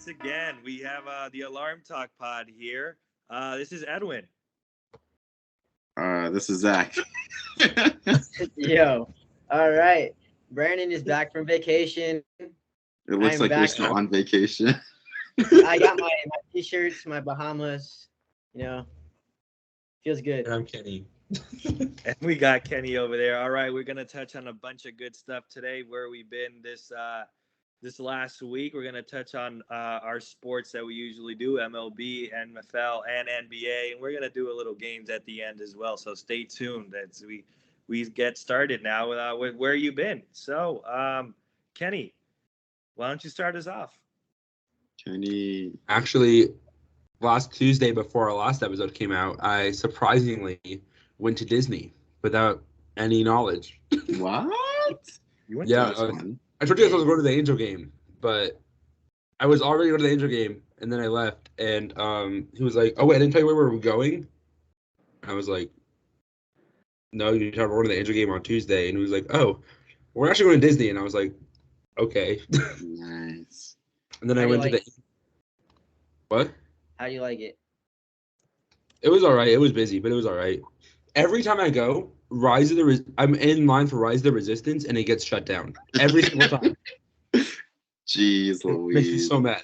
once again. We have the Alarm Talk Pod here. This is Edwin. This is Zach. Yo, all right. Brandon is back from vacation. It looks I'm like you're back. still on vacation. I got my t-shirts, my Bahamas. Feels good. I'm Kenny. And we got Kenny over there. All right, we're gonna touch on a bunch of good stuff today. Where we've been this last week. We're gonna touch on our sports that we usually do: MLB, NFL, and NBA. And we're gonna do a little games at the end as well. So stay tuned as we get started now with where you been. So, Kenny, why don't you start us off? Kenny. Actually, last Tuesday before our last episode came out, I surprisingly went to Disney without any knowledge. What? You went Yeah, to I told you guys I was going to the Angel game, but I was already going to the Angel game, and then I left, and he was like, "Oh wait, I didn't tell you where we were going." I was like, "No, you told me we're going to the Angel game on Tuesday," and he was like, "Oh, we're actually going to Disney," and I was like, "Okay." Nice. And then How I do you went to like the what? How do you like it? It was all right. It was busy, but it was all right. Every time I go, I'm in line for Rise of the Resistance, and it gets shut down every single time. Jeez Makes me Louise. so mad.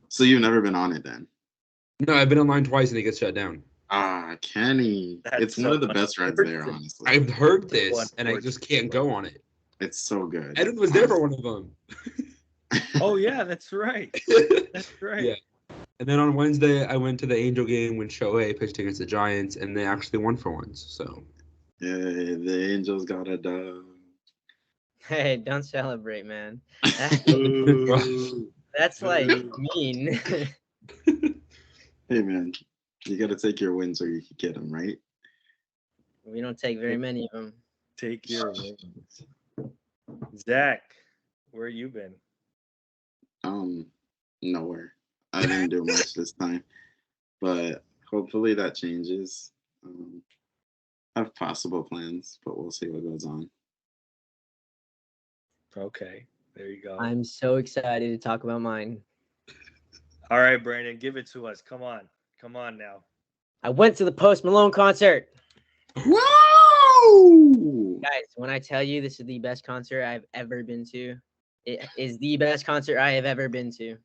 So you've never been on it then? No, I've been in line twice, and it gets shut down. Ah, Kenny. That's It's one so of the best rides there, unfortunate. honestly. I've heard this, and I just can't go on it. It's so good. Edwin was there for one of them. Oh yeah, that's right. That's right. Yeah. And then on Wednesday, I went to the Angel game when Shohei pitched against the Giants, and they actually won for once. So Yeah, the Angels got a dub. Hey, don't celebrate, man. Ooh. That's like mean. Hey man, you got to take your wins or you can get them, right? We don't take very many of them. Take your wins. Zach, where you been? Nowhere. I didn't do much this time, but hopefully that changes. I have possible plans, but we'll see what goes on. Okay, there you go. I'm so excited to talk about mine. All right, Brandon, give it to us. Come on now. I went to the Post Malone concert. Whoa! Guys, when I tell you this is the best concert I've ever been to, it is the best concert I have ever been to.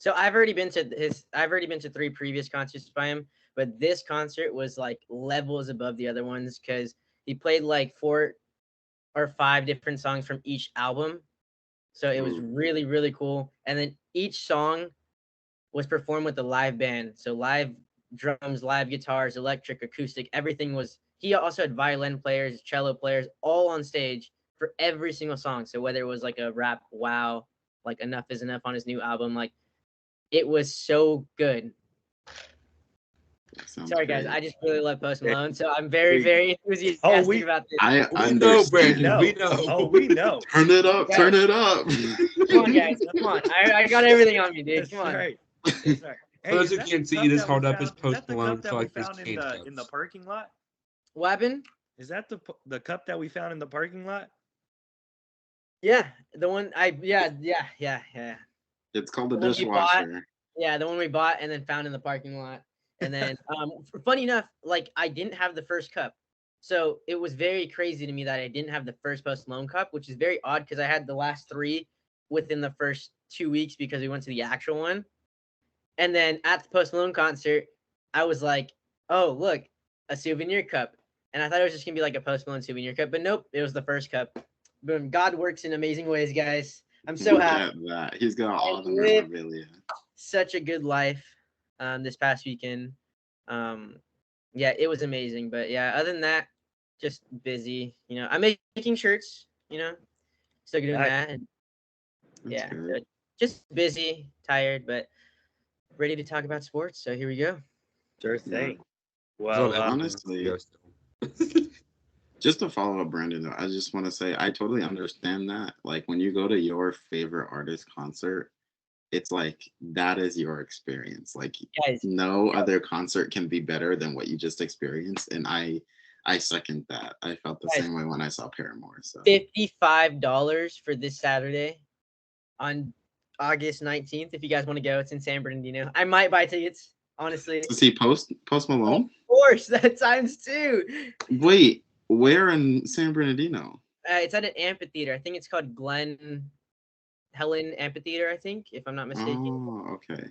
So I've already been to 3 previous concerts by him, but this concert was like levels above the other ones because he played like 4 or 5 different songs from each album. So it was really, really cool. And then each song was performed with a live band. So live drums, live guitars, electric, acoustic, everything was. He also had violin players, cello players, all on stage for every single song. So whether it was like a rap, wow, like Enough Is Enough on his new album, like it was so good. Sorry, guys. I just really love Post Malone, so I'm very, very enthusiastic about this. I we know, Brandon. We know. Oh, we know. Turn it up. Guys. Turn it up. Come on, guys. Come on. I got everything on me, dude. That's Come on. right. That's right. For those is who that can't the see, cup he just that we held up his found- is Post that the Malone cup that to, we like, his found cane in the cups. parking lot? What happened? Is that the cup that we found in the parking lot? Yeah, the one yeah. It's called the The one we bought. dishwasher. Yeah, the one we bought and then found in the parking lot. And then, funny enough, like I didn't have the first cup, so it was very crazy to me that I didn't have the first Post Malone cup, which is very odd because I had the last 3 within the first 2 weeks because we went to the actual one. And then at the Post Malone concert, I was like, "Oh, look, a souvenir cup," and I thought it was just gonna be like a Post Malone souvenir cup, but nope, it was the first cup. Boom! God works in amazing ways, guys. I'm so Look happy. at that. He's got all the live- memorabilia. Such a good life this past weekend. Yeah, it was amazing. But yeah, other than that, just busy. I'm making shirts, still doing Nice. that. And That's yeah, good. so just busy, tired, but ready to talk about sports. So here we go. Sure Yeah. thing. Well, honestly, just to follow up Brandon, though, I just want to say I totally understand that. Like when you go to your favorite artist concert, it's like that is your experience. Like Guys, no other concert can be better than what you just experienced. And I second that. I felt the Guys. same way when I saw Paramore. So $55 for this Saturday on August 19th. If you guys want to go, it's in San Bernardino. I might buy tickets, honestly. To see Post Malone? Of course, that times 2. Wait, where in San Bernardino? It's at an amphitheater. I think it's called Glen Helen Amphitheater, I think, if I'm not mistaken. Oh, okay.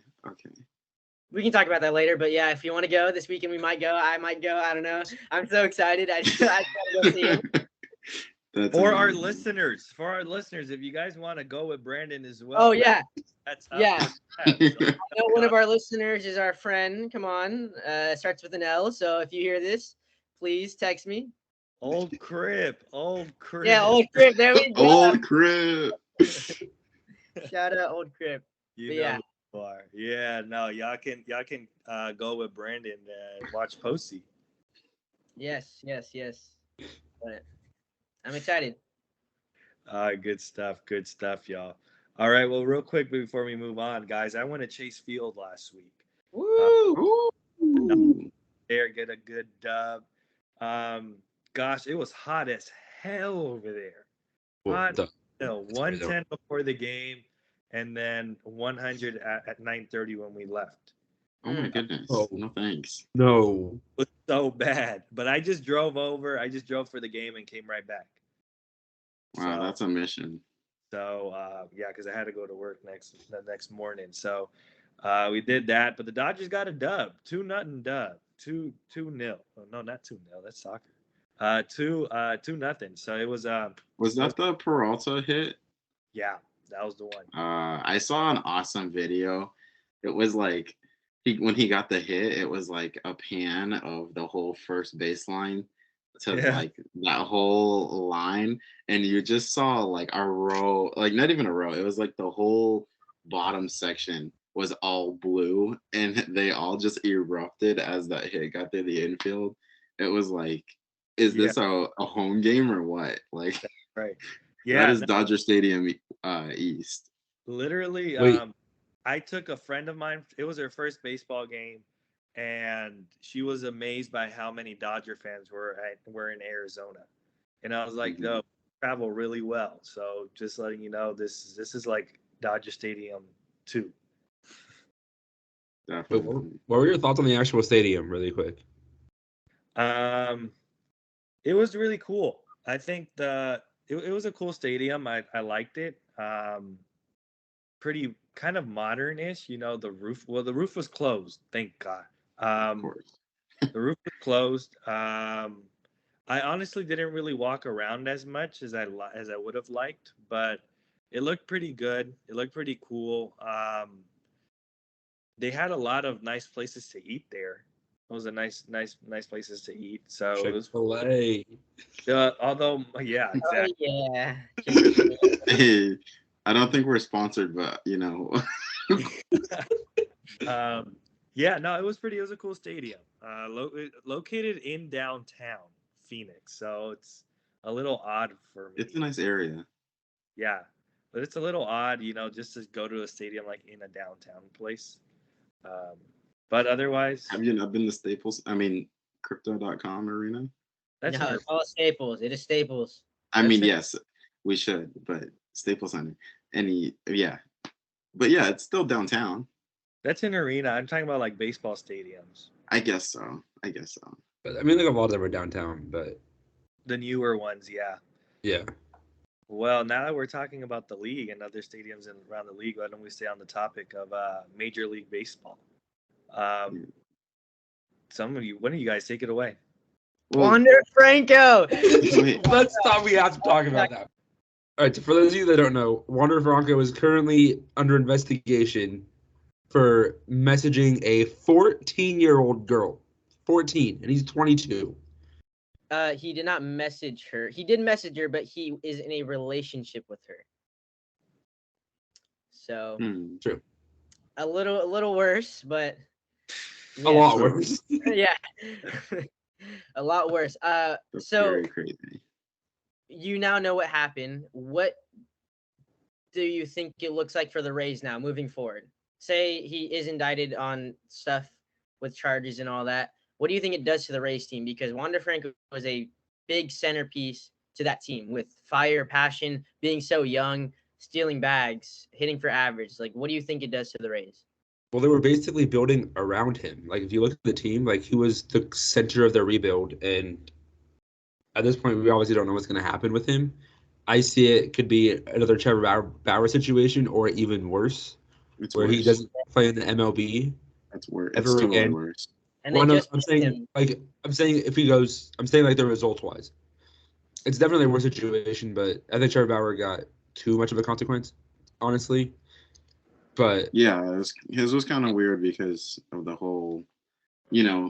We can talk about that later, but yeah, if you want to go this weekend, we might go. I might go. I don't know. I'm so excited. I just gotta go see him. That's For our amazing. listeners, if you guys want to go with Brandon as well. Oh yeah, That's up yeah. to you. I know one of our listeners is our friend. Come on, starts with an L. So if you hear this, please text me. Old Crip. Yeah, Old Crip. There we go. Old crib. Shout out Old Crip. You But know yeah. who you are. Yeah, no, y'all can go with Brandon and watch Posey. Yes. But I'm excited. Good stuff, y'all. All right, well, real quick before we move on, guys, I went to Chase Field last week. Woo! Ooh. There, get a good dub. Gosh, it was hot as hell over there. Hot. No, 110 before the game, and then 100 at 9:30 when we left. Oh my goodness. Oh. No thanks. No. It was so bad, but I just drove over. I just drove for the game and came right back. Wow, So- that's a mission. So yeah, because I had to go to work the next morning. So we did that, but the Dodgers got a dub, 2-0 dub, 2-0. Oh, no, not 2-0. That's soccer. 2-0. So it was Was that the Peralta hit? yeah, that was the one. I saw an awesome video. It was like when he got the hit, it was like a pan of the whole first baseline to Yeah. like that whole line, and you just saw like a row, like not even a row. It was like the whole bottom section was all blue, and they all just erupted as that hit got through the infield. It was like, is this a home game or what? Like, Right. that Yeah, is Dodger Stadium East. literally. Wait. I took a friend of mine. It was her first baseball game, and she was amazed by how many Dodger fans were in Arizona. And I was like, no, travel really well. So just letting you know, this is like Dodger Stadium 2. Wait, Definitely. what were your thoughts on the actual stadium, really quick? It was really cool. I think it was a cool stadium. I liked it. Pretty kind of modern-ish. You know, the roof. Well, the roof was closed. Thank God. Of course. The roof was closed. I honestly didn't really walk around as much as I would have liked, but it looked pretty good. It looked pretty cool. They had a lot of nice places to eat there. It was a nice places to eat. So it was. Chick-fil-A. Although, yeah, exactly. Oh yeah. Hey, I don't think we're sponsored, but you know. Yeah, no, it was a cool stadium. Located in downtown Phoenix, so it's a little odd for me. It's a nice area. Yeah, but it's a little odd, just to go to a stadium like in a downtown place. But otherwise, Have you not been to Staples? I mean, Crypto.com Arena? that's No, it's all Staples. It is Staples. I mean, it. yes, we should, but Staples Center. Yeah. But yeah, it's still downtown. That's an arena. I'm talking about like baseball stadiums. I guess so. But I mean, like a lot of them are downtown, but The newer ones, yeah. yeah. Well, now that we're talking about the league and other stadiums around the league, why don't we stay on the topic of Major League Baseball? One of you guys take it away. Well, Wander Franco. wait, Let's stop. We have to talk about that. All right. So for those of you that don't know, Wander Franco is currently under investigation for messaging a 14-year-old girl. 14, and he's 22. He did not message her. He did message her, but he is in a relationship with her. So True. a little worse, but A lot worse. yeah. A lot worse. that's So very crazy. you now know what happened. What do you think it looks like for the Rays now moving forward? Say he is indicted on stuff with charges and all that. What do you think it does to the Rays team? Because Wander Franco was a big centerpiece to that team with fire, passion, being so young. stealing bags, hitting for average. Like, what do you think it does to the Rays? Well, they were basically building around him. Like, if you look at the team, like, he was the center of their rebuild. And at this point, we obviously don't know what's going to happen with him. I see it could be another Trevor Bauer situation or even worse, It's where he worse. doesn't play in the MLB It's worse. ever It's totally again. worse. And Well, they no, just I'm picked saying, him. I'm saying if he goes, I'm saying like the result wise. It's definitely a worse situation, but I think Trevor Bauer got too much of a consequence, honestly. But Yeah, his was kind of weird because of the whole,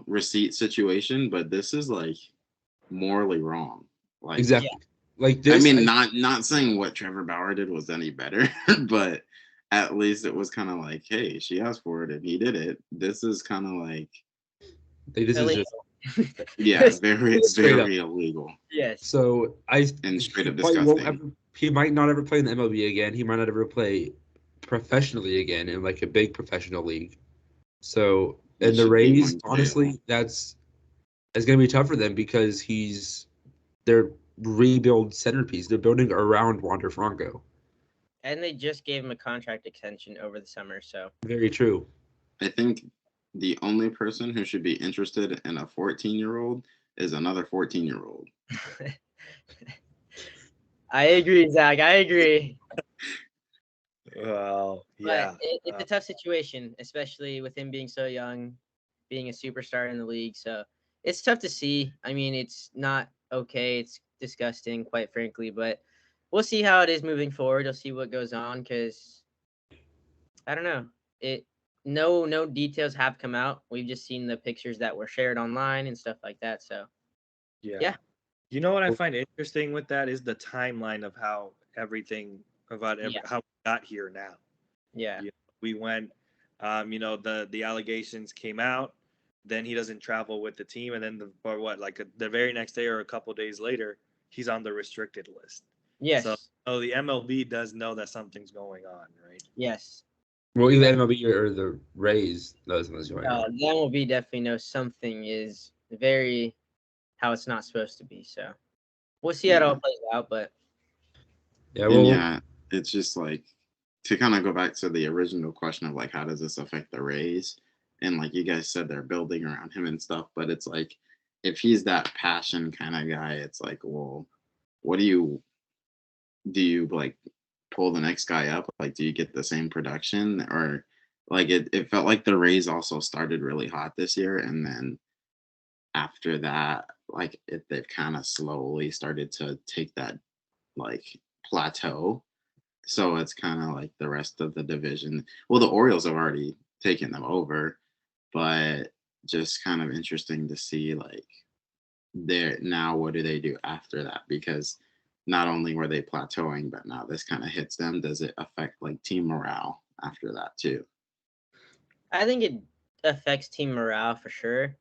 receipt situation. But this is like morally wrong. Like, exactly, like I this. mean, not saying what Trevor Bauer did was any better, but at least it was kind of like, hey, she asked for it and he did it. This is kind of like, This is just yeah, very, straight up. very illegal Yes. So and straight up probably won't disgusting. ever. He might not ever play in the MLB again. He might not ever play professionally again in like a big professional league. So He and the should be Rays, going to jail. honestly, it's going to be tough for them because he's their rebuild centerpiece. They're building around Wander Franco. And they just gave him a contract extension over the summer. So Very true. I think the only person who should be interested in a 14-year-old is another 14-year-old. I agree, Zach. I agree. Well, yeah. But it's a tough situation, especially with him being so young, being a superstar in the league. So it's tough to see. I mean, it's not okay. It's disgusting, quite frankly. But we'll see how it is moving forward. We'll see what goes on because I don't know. No details have come out. We've just seen the pictures that were shared online and stuff like that. So yeah. You know what I find interesting with that is the timeline of how everything how we got here now. Yeah. We went, the allegations came out, then he doesn't travel with the team, and then the very next day or a couple days later, he's on the restricted list. Yes. So the MLB does know that something's going on, right? Yes. Well, either MLB or the Rays knows what's going on. The MLB definitely knows something is very how it's not supposed to be. So we'll see how it all plays out. But Yeah, it's just like to kind of go back to the original question of like, how does this affect the Rays? And like you guys said, they're building around him and stuff. But it's like, if he's that passion kind of guy, it's like, well, what do you like pull the next guy up? Like, do you get the same production? Or like it felt like the Rays also started really hot this year. And then after that, like they've kind of slowly started to take that like plateau. So it's kind of like the rest of the division. Well, the Orioles have already taken them over, but just kind of interesting to see like now what do they do after that? Because not only were they plateauing, but now this kind of hits them. Does it affect like team morale after that too? I think it affects team morale for sure.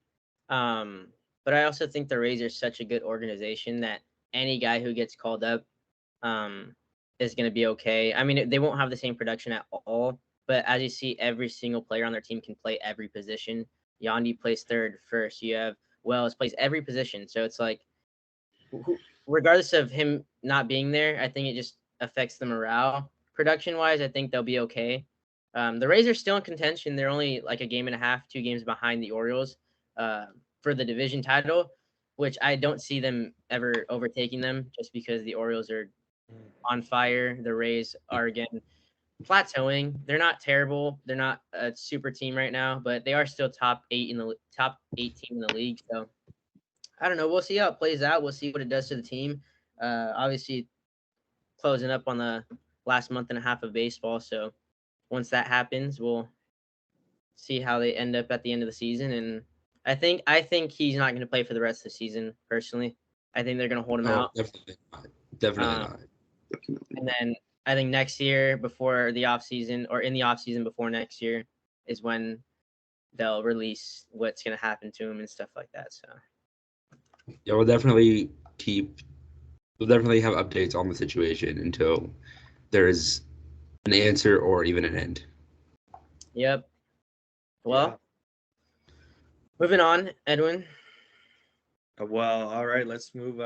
But I also think the Rays are such a good organization that any guy who gets called up is going to be okay. I mean, they won't have the same production at all, but as you see, every single player on their team can play every position. Yandy plays third, first. You have Wells plays every position. So it's like, regardless of him not being there, I think it just affects the morale. Production-wise, I think they'll be okay. The Rays are still in contention. They're only like a game and a half, 2 games behind the Orioles for the division title, which I don't see them ever overtaking them just because the Orioles are on fire. The Rays are again plateauing. They're not terrible. They're not a super team right now, but they are still top 8 team in the league. So I don't know. We'll see how it plays out. We'll see what it does to the team. Obviously, closing up on the last month and a half of baseball. So once that happens, we'll see how they end up at the end of the season. And I think he's not going to play for the rest of the season. Personally, I think they're going to hold him out. Definitely not. And then I think next year, before the off season, or in the off season before next year, is when they'll release what's going to happen to him and stuff like that. So yeah, we'll definitely have updates on the situation until there's an answer or even an end. Yep. Well, moving on, Edwin. Well, all right, let's move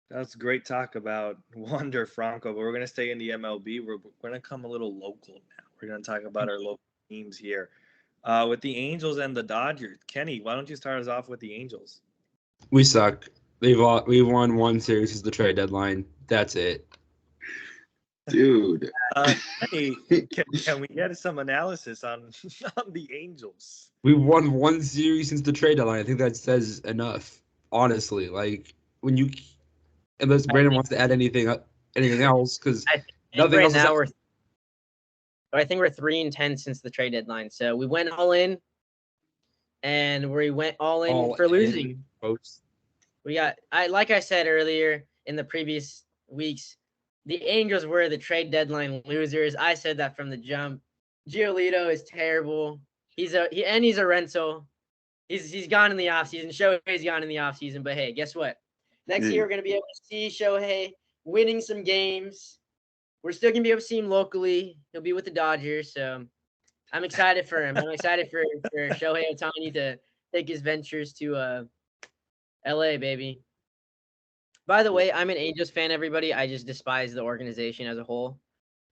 That's great talk about Wander Franco, but we're going to stay in the MLB. We're going to come a little local now. We're going to talk about our local teams here with the Angels and the Dodgers. Kenny, why don't you start us off with the Angels? We suck. We've won one series since the trade deadline. That's it. Dude. Kenny, can we get some analysis on on the Angels? We've won one series since the trade deadline. I think that says enough. Honestly, like when you, unless Brandon wants to add anything else, because I think nothing right else is now happening. I think we're 3-10 since the trade deadline. So we went all in, and we went all in for losing. Folks. Like I said earlier in the previous weeks, the Angels were the trade deadline losers. I said that from the jump. Giolito is terrible. He's a rental. He's gone in the offseason. Shohei's gone in the offseason. But hey, guess what? Next year we're gonna be able to see Shohei winning some games. We're still gonna be able to see him locally. He'll be with the Dodgers. So I'm excited for him. I'm excited for Shohei Ohtani to take his ventures to LA, baby. By the way, I'm an Angels fan, everybody. I just despise the organization as a whole.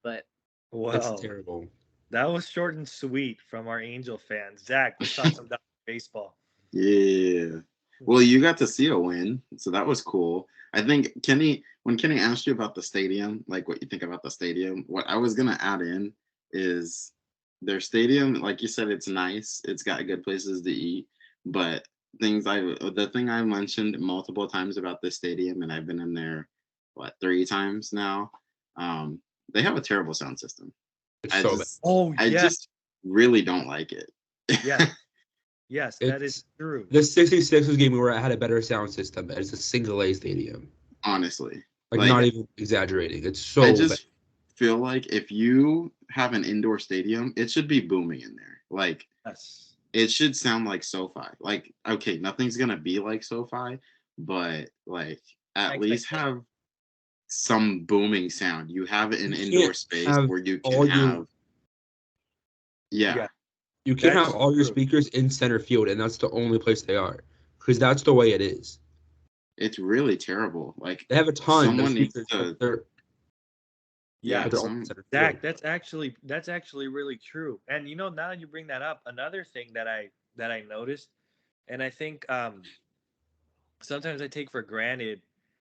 But That's Well, terrible. that was short and sweet from our Angel fans. Zach, let's talk some baseball. Yeah. Well, you got to see a win, so that was cool. I think when Kenny asked you about the stadium, like what you think about the stadium, what I was gonna add in is their stadium, like you said, it's nice. It's got good places to eat, but the thing I mentioned multiple times about this stadium, and I've been in there 3 times now. They have a terrible sound system. It's I so just Oh, I yes. just really don't like it. Yes. Yes, bad. that is true. The 66ers game we were at had a better sound system, but it's a single A stadium. Honestly. Like not even exaggerating. It's so I bad. just feel like if you have an indoor stadium, it should be booming in there. Like Yes. it should sound like SoFi. Like, okay, nothing's gonna be like SoFi, but like at least have some booming sound. You have an indoor space where you can have Yeah. You can That's have all your true. speakers in center field, and that's the only place they are, because that's the way it is. It's really terrible. Like They have a ton of someone needs speakers, to. but they're Yeah. all in center Zach, field. that's actually really true. And now you bring that up, another thing that I noticed, and I think sometimes I take for granted,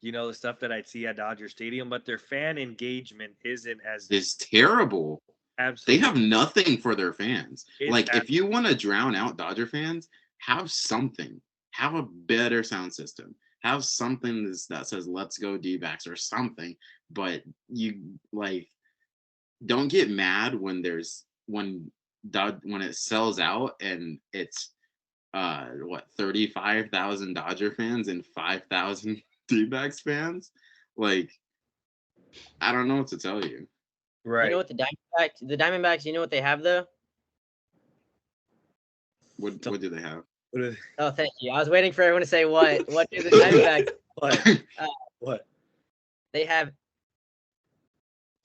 the stuff that I'd see at Dodger Stadium, but their fan engagement isn't as Is terrible. They absolutely. have nothing for their fans. It's Like if you want to drown out Dodger fans, have something. Have a better sound system. Have something that says "Let's go D-backs" or something. But you like don't get mad when when it sells out and it's 35,000 Dodger fans and 5,000 D-backs fans. Like I don't know what to tell you. right. You know what the Diamondbacks, you know what they have though? What do they have? Oh, thank you. I was waiting for everyone to say what. What do the Diamondbacks? What? What? They have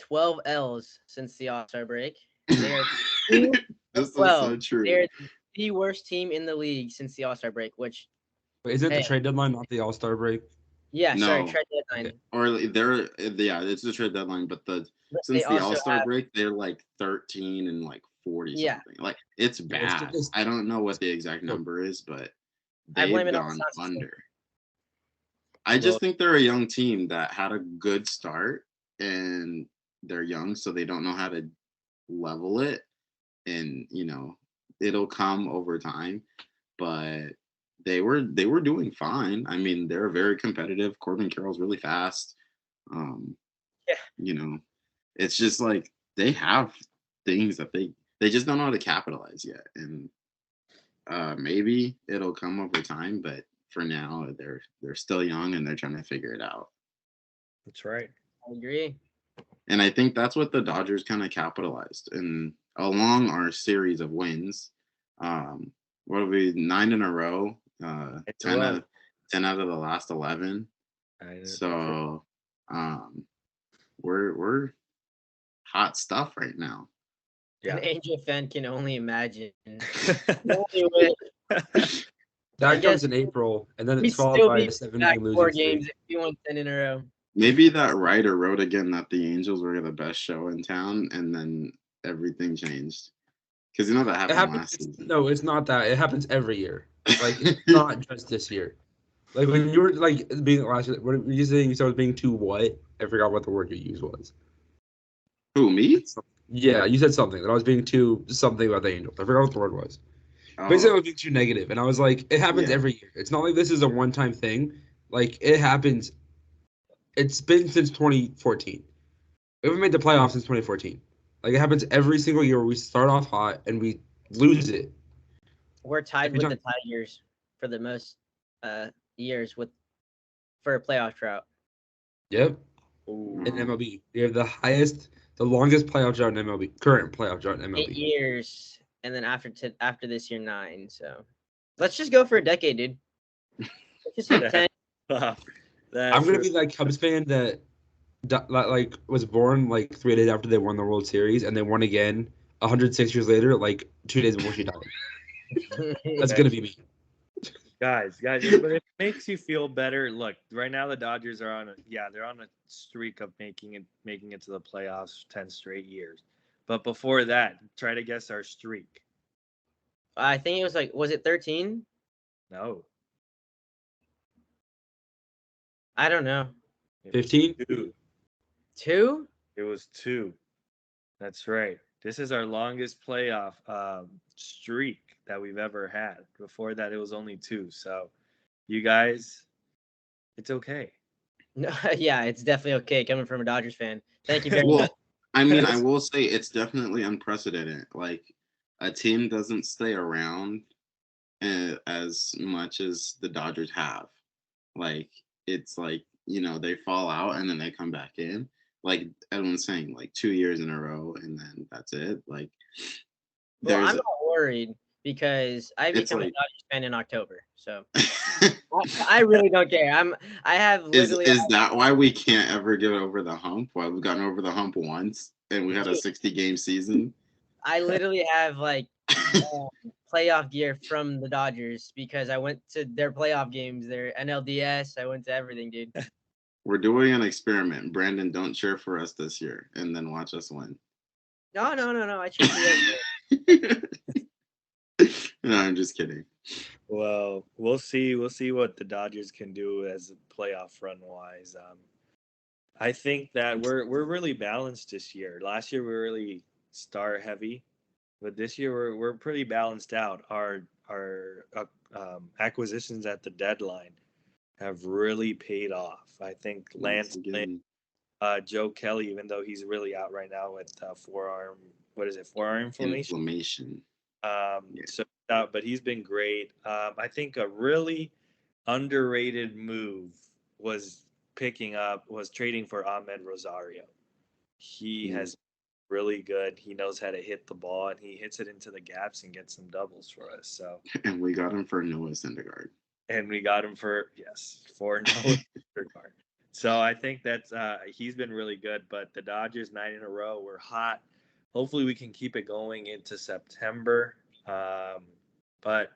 12 L's since the All-Star break. They are This is 12. so true. They're the worst team in the league since the All-Star break, which But isn't it Hey. the trade deadline, not the All-Star break? yeah, sorry, No. trade deadline. Or it's the trade deadline, but But since they the also All-Star have- break, they're like 13 and like 40 Yeah. something. Like it's Yeah, it's bad. just- I don't know what the exact number is, but I blame they've it on gone the sound system. under. I just think they're a young team that had a good start and they're young, so they don't know how to level it. And it'll come over time. But they were doing fine. I mean, they're very competitive. Corbin Carroll's really fast. Yeah. It's just like they have things that they just don't know how to capitalize yet. And maybe it'll come over time, but for now they're still young and they're trying to figure it out. That's right. I agree. And I think that's what the Dodgers kind of capitalized. And along our series of wins, what are we 9 in a row? 10 out of the last 11. So we're hot stuff right now. Yeah. An Angel fan can only imagine. I That guess comes in April, and then we it's followed still by a be back 7-game 4 losing games streak. if we won 10 in a row. Maybe that writer wrote again that the Angels were the best show in town, and then everything changed. Because you know that It happened happens. last season. No, it's not that. It happens every year. Like it's not just this year. Like when you were like being last year, what were you saying? You started being too what? I forgot what the word you used was. Who, me? Yeah, you said something that I was being too something about the Angels. I forgot what the word was. Basically, I Oh, was being too negative, and I was like, it happens Yeah. every year. It's not like this is a one-time thing. Like it happens. It's been since 2014. We haven't made the playoffs since 2014. Like it happens every single year where we start off hot and we lose it. We're tied Every with the time. Tigers for the most years for a playoff drought. Yep. Ooh. In MLB, we have the longest playoff drought in MLB. Current playoff drought in 8 MLB. years, and then after this year 9. So let's just go for a decade, dude. Let's just hit 10. I'm gonna be that Cubs fan that like was born like 3 days after they won the World Series, and they won again 106 years later, like 2 days before she died. That's gonna be me. guys, but if it makes you feel better, look, right now the Dodgers are they're on a streak of making it to the playoffs 10 straight years. But before that, try to guess our streak. I think it was was it 13? No. I don't know. It was 15? 2. 2? It was 2. That's right. This is our longest playoff streak that we've ever had. Before that, it was only 2. So, you guys, it's okay. No, yeah, it's definitely okay coming from a Dodgers fan. Thank you very much. well, I mean, I will say it's definitely unprecedented. Like, a team doesn't stay around as much as the Dodgers have. Like, it's like, they fall out and then they come back in. Like everyone's saying, like 2 years in a row, and then that's it. Like, Well, I'm not worried because I It's become a like- Dodgers fan in October. So I really don't care. I have literally is that why we can't ever get over the hump? Why we've gotten over the hump once and we had a 60-game season? I literally have playoff gear from the Dodgers because I went to their playoff games, their NLDS. I went to everything, dude. We're doing an experiment. Brandon, don't cheer for us this year, and then watch us win. No. I cheer for you. No, I'm just kidding. Well, we'll see. We'll see what the Dodgers can do as a playoff run wise. I think that we're really balanced this year. Last year we were really star heavy, but this year we're pretty balanced out. Our acquisitions at the deadline have really paid off. I think Lance Lynn, Joe Kelly, even though he's really out right now with forearm inflammation. But he's been great. I think a really underrated move was trading for Ahmed Rosario. He has really good. He knows how to hit the ball, and he hits it into the gaps and gets some doubles for us. So, and we got him for Noah Syndergaard. And we got him for Noah Syndergaard. So I think that's he's been really good. But the Dodgers 9 in a row, we're hot. Hopefully we can keep it going into September. But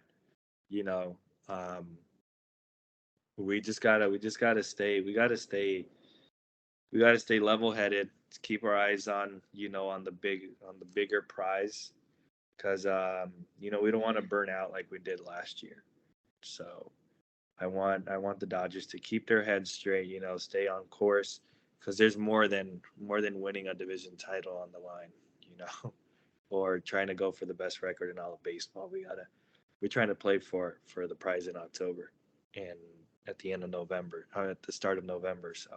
we just gotta stay level headed. Keep our eyes on on the bigger prize, because we don't want to burn out like we did last year. So I want the Dodgers to keep their heads straight, stay on course, because there's more than winning a division title on the line, or trying to go for the best record in all of baseball. We're trying to play for the prize in October and at the end of November, at the start of November. So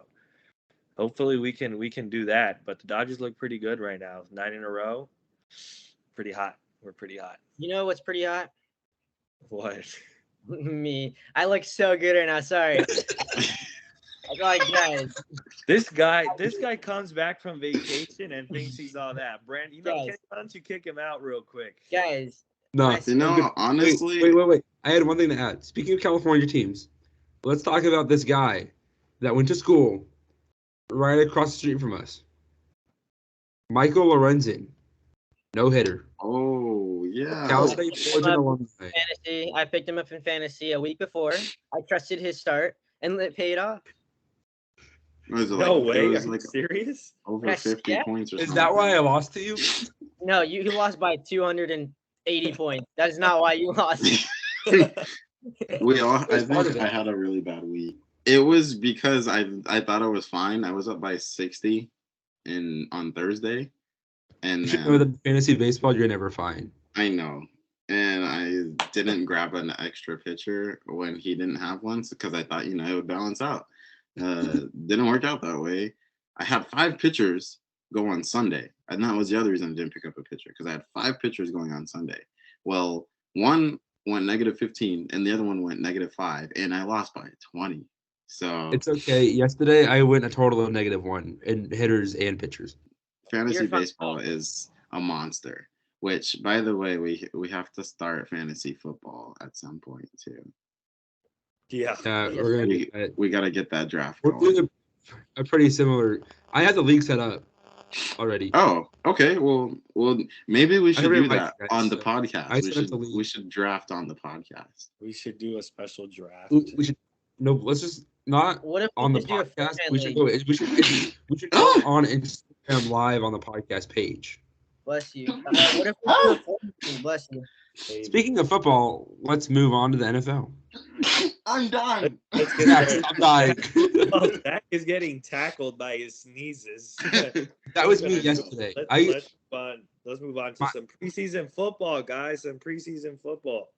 hopefully we can do that. But the Dodgers look pretty good right now. 9 in a row, pretty hot. We're pretty hot. You know what's pretty hot? What? Me. I look so good right now. Sorry. Guys. This guy comes back from vacation and thinks he's all that. Brandon, why don't you kick him out real quick? Guys. No, honestly. Wait. I had one thing to add. Speaking of California teams, let's talk about this guy that went to school right across the street from us. Michael Lorenzen. No hitter. Oh, yeah. Cal State Trojan alumni. Fantasy. I picked him up in fantasy a week before. I trusted his start, and it paid off. Was it No like, way. it Are was you like serious? over Yes, 50 yeah. points or Is something. that why I lost to you? No, you lost by 280 points. That is not why you lost. We all, I It's part of think it. I had a really bad week. It was because I thought I was fine. I was up by 60 on Thursday. And You should know then that fantasy baseball, you're never fine. I know. And I didn't grab an extra pitcher when he didn't have one because I thought, it would balance out. Didn't work out that way. I had 5 pitchers go on Sunday. And that was the other reason I didn't pick up a pitcher because I had 5 pitchers going on Sunday. Well, one went -15 and the other one went -5 and I lost by 20. So It's okay. Yesterday, I went a total of -1 in hitters and pitchers. fantasy You're fine. baseball is a monster. Which, by the way, we have to start fantasy football at some point too. Yeah. We're gonna do that. We got to get that draft We're going. doing a pretty similar. I had the league set up already. Oh, okay. Well, maybe we should really do like that that, on the so podcast. I We set up should the league. we should draft on the podcast. We should do a special draft. We should no. Let's just not What if on we the just do a podcast. fan We should league? go. We should go on Instagram live on the podcast page. Bless you. What if we do a fan league? Bless you. Speaking of football, let's move on to the NFL. I'm done. Let's get Zach, started. stop dying. Oh, Zach is getting tackled by his sneezes. That was me yesterday. Let's move on to some preseason football, guys. Some preseason football.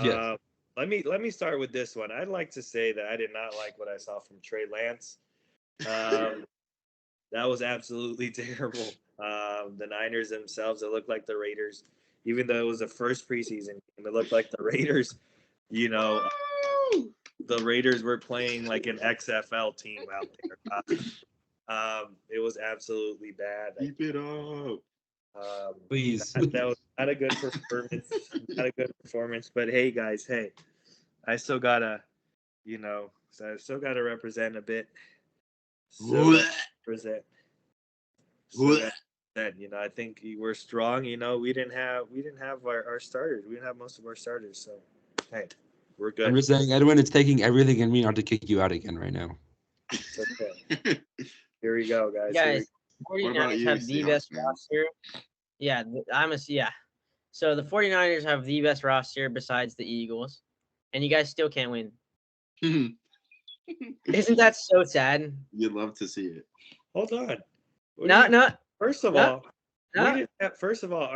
Yes. Let me start with this one. I'd like to say that I did not like what I saw from Trey Lance. That was absolutely terrible. The Niners themselves, it looked like the Raiders, even though it was the first preseason game, it looked like the Raiders, the Raiders were playing like an XFL team out there. It was absolutely bad. Keep it up. Please. That was not a good performance. Not a good performance. But hey, guys, I still gotta, represent a bit. So represent. I think we're strong. We didn't have our starters. We didn't have most of our starters. So hey, we're good. I'm just saying, Edwin, it's taking everything in me not to kick you out again right now. It's okay. Here we go, guys. Guys, What about 49ers you, have the Seahawks best fans? roster. Yeah, So the 49ers have the best roster besides the Eagles, and you guys still can't win. Isn't that so sad? You'd love to see it. Hold on. No. First of No. all, No. we didn't have, first of all,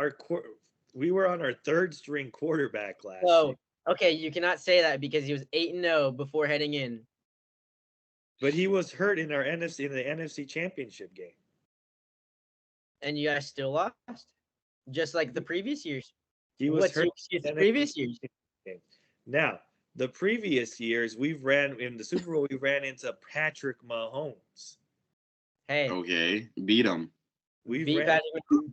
we were on our third string quarterback last So year, okay, you cannot say that because he was 8-0 before heading in. but he was hurt in the NFC Championship game. And you guys still lost, just like the previous years. He was What's hurt your excuse? The in the previous years. game. Now, the previous years, we've ran in the Super Bowl. We ran into Patrick Mahomes. Hey, Okay, beat him. We beat ran. Patrick.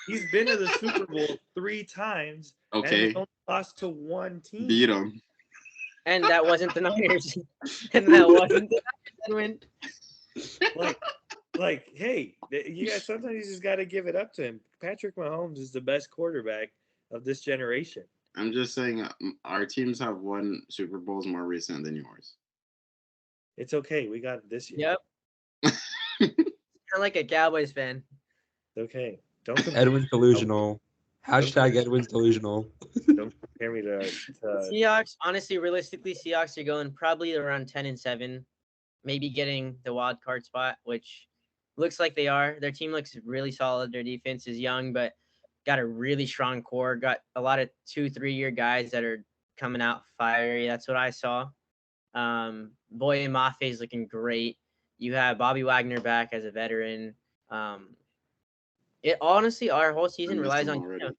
He's been to the Super Bowl 3 times. And Okay, he's only lost to one team. beat him. And that wasn't the Niners. And that wasn't the Niners that win. Like, hey, you guys. Sometimes you just got to give it up to him. Patrick Mahomes is the best quarterback of this generation. I'm just saying, our teams have won Super Bowls more recent than yours. It's okay. We got it this year. Yep. Kind of like a Cowboys fan. It's okay. Don't compare, Edwin's delusional. Hashtag Edwin's delusional. don't compare me to Seahawks, honestly, realistically, Seahawks are going probably around 10-7, maybe getting the wild card spot, which looks like they are. Their team looks really solid. Their defense is young, but got a really strong core. Got a lot of 2-3 year guys that are coming out fiery. That's what I saw. Boye Mafe is looking great. You have Bobby Wagner back as a veteran. It honestly, our whole season relies on Gino.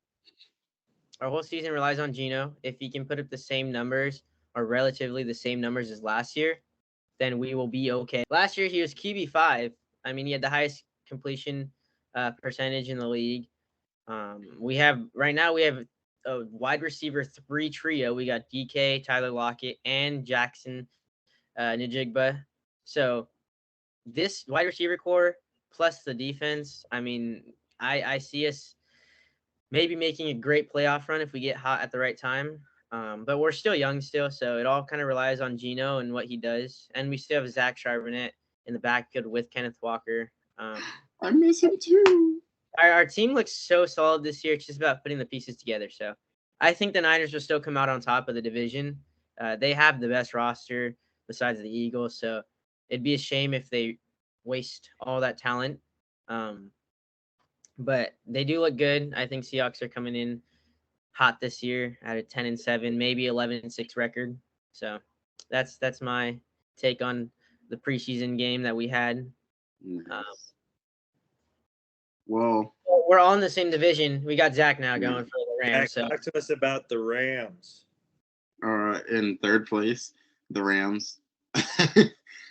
Our whole season relies on Gino. If he can put up the same numbers or relatively the same numbers as last year, then we will be okay. Last year he was QB5. I mean, he had the highest completion percentage in the league. We have a wide receiver 3 trio. We got DK, Tyler Lockett, and Jackson Njigba. So this wide receiver core plus the defense, I mean, I see us maybe making a great playoff run if we get hot at the right time. But we're still young still, so it all kind of relies on Gino and what he does. And we still have Zach Charbonnet in the backfield with Kenneth Walker. I miss him too. Our team looks so solid this year. It's just about putting the pieces together. So I think the Niners will still come out on top of the division. They have the best roster besides the Eagles, so it'd be a shame if they waste all that talent. But they do look good. I think Seahawks are coming in hot this year at a 10-7, maybe 11-6 record. So that's my take on the preseason game that we had. Nice. Well, We're all in the same division. We got Zach now going for the Rams. Zach, talk to us about the Rams. in third place, the Rams.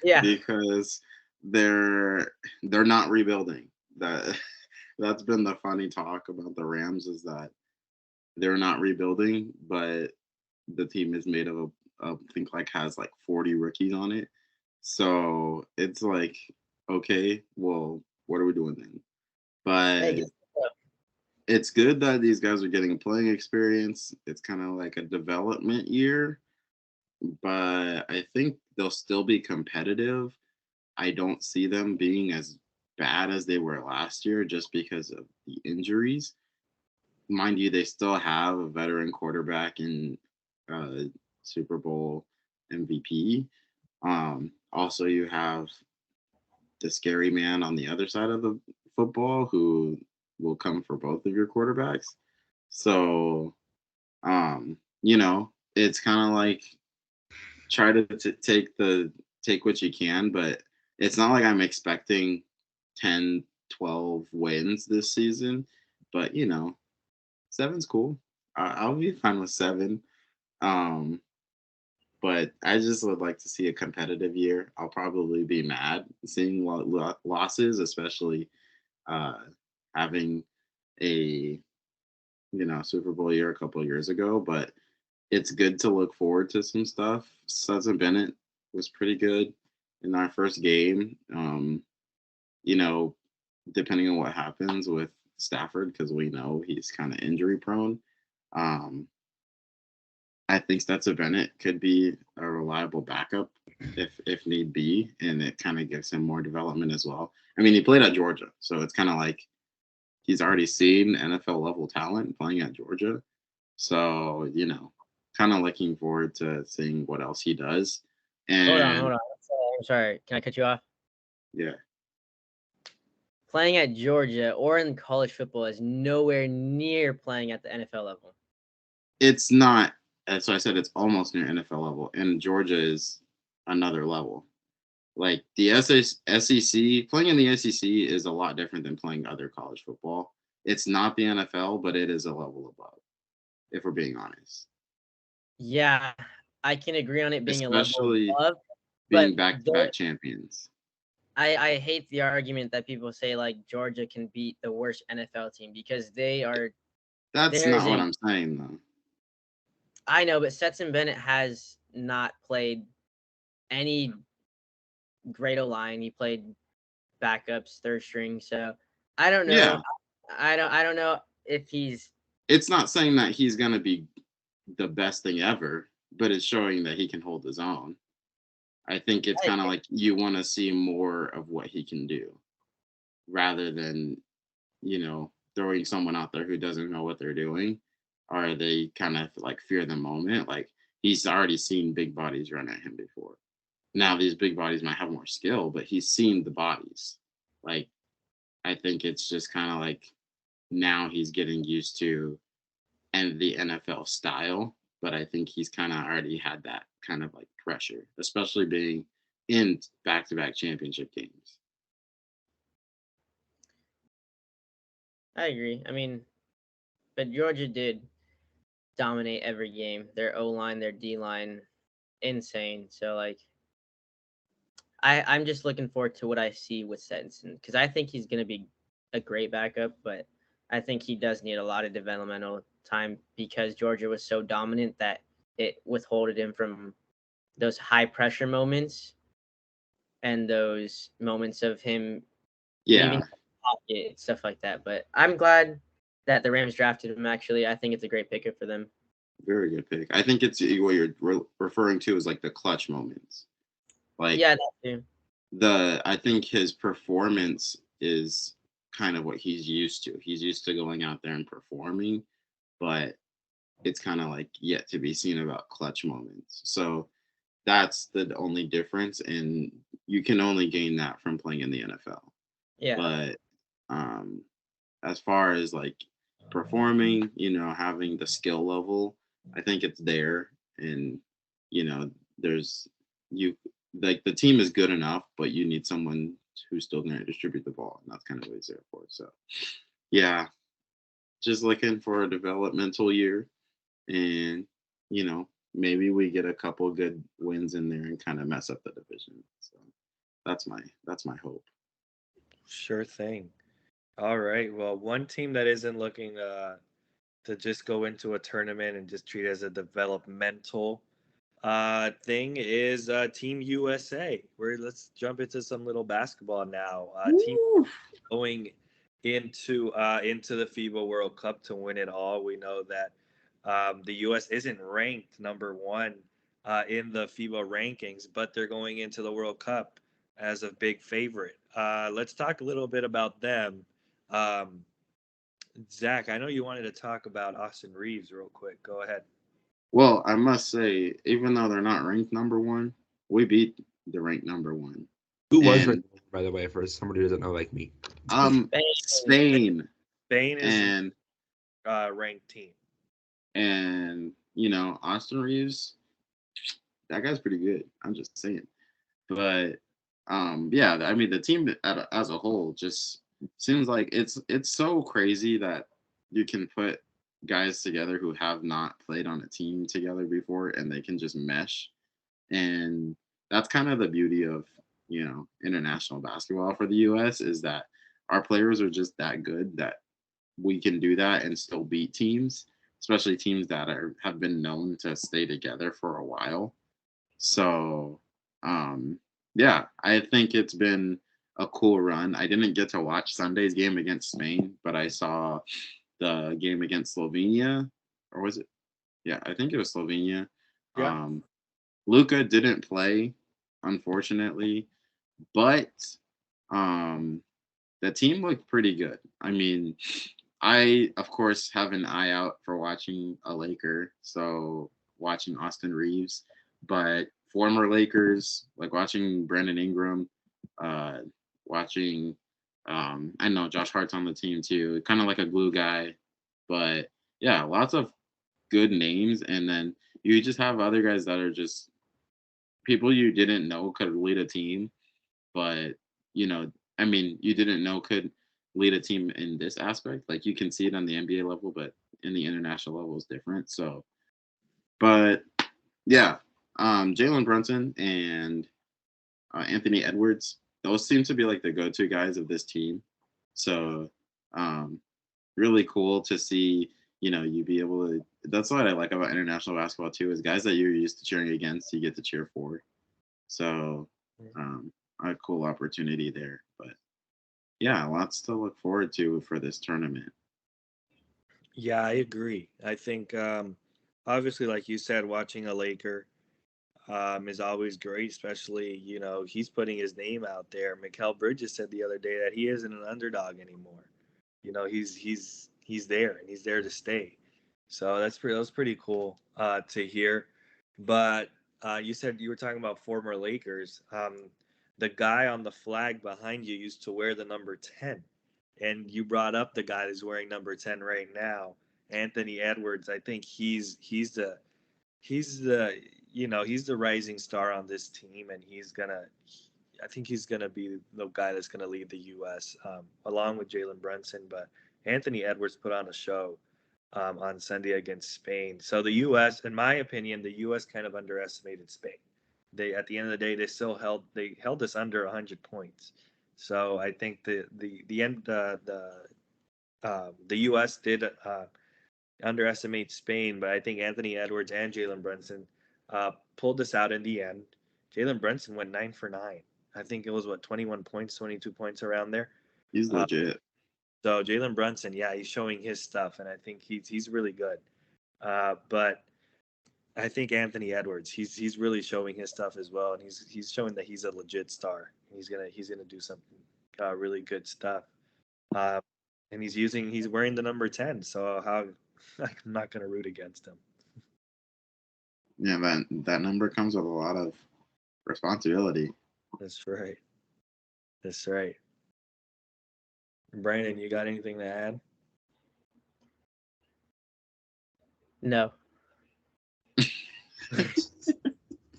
Yeah. Because they're not rebuilding. That's been the funny talk about the Rams, is that they're not rebuilding, but the team is made of I think like has like 40 rookies on it. So it's like, okay, well, what are we doing then? But it's good that these guys are getting a playing experience. It's kind of like a development year, but I think they'll still be competitive. I don't see them being as bad as they were last year just because of the injuries. Mind you, they still have a veteran quarterback in Super Bowl MVP. Also, you have the scary man on the other side of the football who will come for both of your quarterbacks. So, it's kind of like try to take what you can, but it's not like I'm expecting 10, 12 wins this season. But 7's cool. I'll be fine with 7. But I just would like to see a competitive year. I'll probably be mad seeing losses, especially having a Super Bowl year a couple of years ago. But it's good to look forward to some stuff. Stetson Bennett was pretty good in our first game. Depending on what happens with Stafford, because we know he's kind of injury prone. I think Stetson Bennett could be a reliable backup if need be, and it kind of gives him more development as well. I mean, he played at Georgia, so it's kind of like he's already seen NFL level talent playing at Georgia. So, kind of looking forward to seeing what else he does. And Hold on. I'm sorry. Can I cut you off? Yeah. Playing at Georgia or in college football is nowhere near playing at the NFL level. It's not. So I said it's almost near NFL level, and Georgia is another level. Like the SEC, playing in the SEC is a lot different than playing other college football. It's not the NFL, but it is a level above, if we're being honest. Yeah, I can agree on it being Especially a level above. Being back-to-back champions. I hate the argument that people say like Georgia can beat the worst NFL team because they are. That's not what I'm saying, though. I know, but Stetson Bennett has not played any great O-line. He played backups, third string. So I don't know. Yeah. I don't know if he's. It's not saying that he's gonna be the best thing ever, but it's showing that he can hold his own. I think it's kind of like you want to see more of what he can do, rather than throwing someone out there who doesn't know what they're doing, or they kind of like fear the moment. Like he's already seen big bodies run at him before. Now these big bodies might have more skill, but he's seen the bodies. Like I think it's just kind of like now he's getting used to and the NFL style, but I think he's kind of already had that kind of like pressure, especially being in back-to-back championship games. I agree. I mean, but Georgia did dominate every game. Their O-line, their D-line, insane. So like, I'm just looking forward to what I see with Stetson because I think he's gonna be a great backup, but I think he does need a lot of developmental time because Georgia was so dominant that it withholded him from those high pressure moments and those moments of him leaving the pocket, stuff like that. But I'm glad that the Rams drafted him. Actually, I think it's a great pickup for them. Very good pick. I think it's what you're referring to is like the clutch moments. Like Yeah, that too. I think his performance is kind of what he's used to. He's used to going out there and performing, but it's kind of like yet to be seen about clutch moments. So that's the only difference, and you can only gain that from playing in the NFL. Yeah. But as far as like performing, having the skill level, I think it's there, and there's you like the team is good enough, but you need someone who's still going to distribute the ball, and that's kind of what he's there for. So, yeah, just looking for a developmental year, and maybe we get a couple good wins in there and kind of mess up the division. So that's my hope. Sure thing. All right. Well, one team that isn't looking to just go into a tournament and just treat it as a developmental thing is Team USA. Let's jump into some little basketball now. Team going into the FIBA World Cup to win it all. We know that the U.S. isn't ranked number one in the FIBA rankings, but they're going into the World Cup as a big favorite. Let's talk a little bit about them. Um, Zach, I know you wanted to talk about Austin Reeves real quick. Go ahead. Well, I must say, even though they're not ranked number one, we beat the ranked number one. Who was And- ranked, by the way, for somebody who doesn't know like me? Spain Spain is and ranked team. and Austin Reeves, that guy's pretty good. I'm just saying. But yeah, I mean the team as a whole just seems like it's so crazy that you can put guys together who have not played on a team together before and they can just mesh. And that's kind of the beauty of international basketball for the US is that our players are just that good that we can do that and still beat teams, especially teams that have been known to stay together for a while. So yeah, I think it's been a cool run. I didn't get to watch Sunday's game against Spain, but I saw the game against Slovenia, or was it? Yeah, I think it was Slovenia. Yeah. Luka didn't play, unfortunately, but the team looked pretty good. I mean, I of course have an eye out for watching a Laker, so watching Austin Reeves, but former Lakers, like watching Brandon Ingram, watching I know Josh Hart's on the team too, kind of like a glue guy, but yeah, lots of good names, and then you just have other guys that are just people you didn't know could lead a team, but I mean, you didn't know could lead a team in this aspect. Like you can see it on the NBA level, but in the international level is different. So, but yeah, Jalen Brunson and Anthony Edwards, those seem to be like the go-to guys of this team. So, really cool to see. You be able to. That's what I like about international basketball too. Is guys that you're used to cheering against, you get to cheer for. So, a cool opportunity there. But yeah, lots to look forward to for this tournament. Yeah, I agree. I think obviously, like you said, watching a Laker is always great, especially he's putting his name out there. Mikal Bridges said the other day that he isn't an underdog anymore. He's there and he's there to stay. So that was pretty cool to hear. But you said you were talking about former Lakers. The guy on the flag behind you used to wear the number 10, and you brought up the guy who's wearing number 10 right now, Anthony Edwards. I think he's the he's the rising star on this team, and I think he's gonna be the guy that's gonna lead the U.S. Along with Jalen Brunson. But Anthony Edwards put on a show on Sunday against Spain. So the U.S., in my opinion, the U.S. kind of underestimated Spain. They at the end of the day they held us under 100 points. So I think the U.S. did underestimate Spain, but I think Anthony Edwards and Jalen Brunson pulled this out in the end. Jalen Brunson went 9 for 9. I think it was 21 points, 22 points around there. He's legit. So Jalen Brunson, yeah, he's showing his stuff, and I think he's really good. But I think Anthony Edwards, he's really showing his stuff as well, and he's showing that he's a legit star. He's gonna do some really good stuff. Uh, and he's wearing the number 10, so how I'm not gonna root against him. Yeah, that number comes with a lot of responsibility. That's right. That's right. Brandon, you got anything to add? No.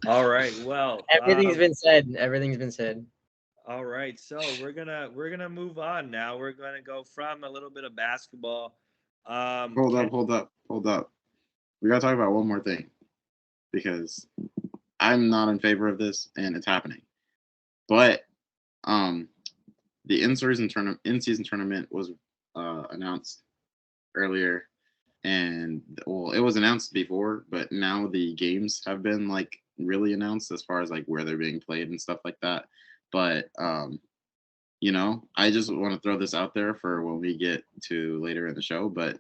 All right. Well, Everything's been said. Everything's been said. all right. So we're gonna move on now. We're gonna go from a little bit of basketball. Hold up. We gotta talk about one more thing because I'm not in favor of this, and it's happening. But the in-season tournament was announced earlier, and well, it was announced before, but now the games have been like really announced as far as like where they're being played and stuff like that. But I just want to throw this out there for when we get to later in the show. But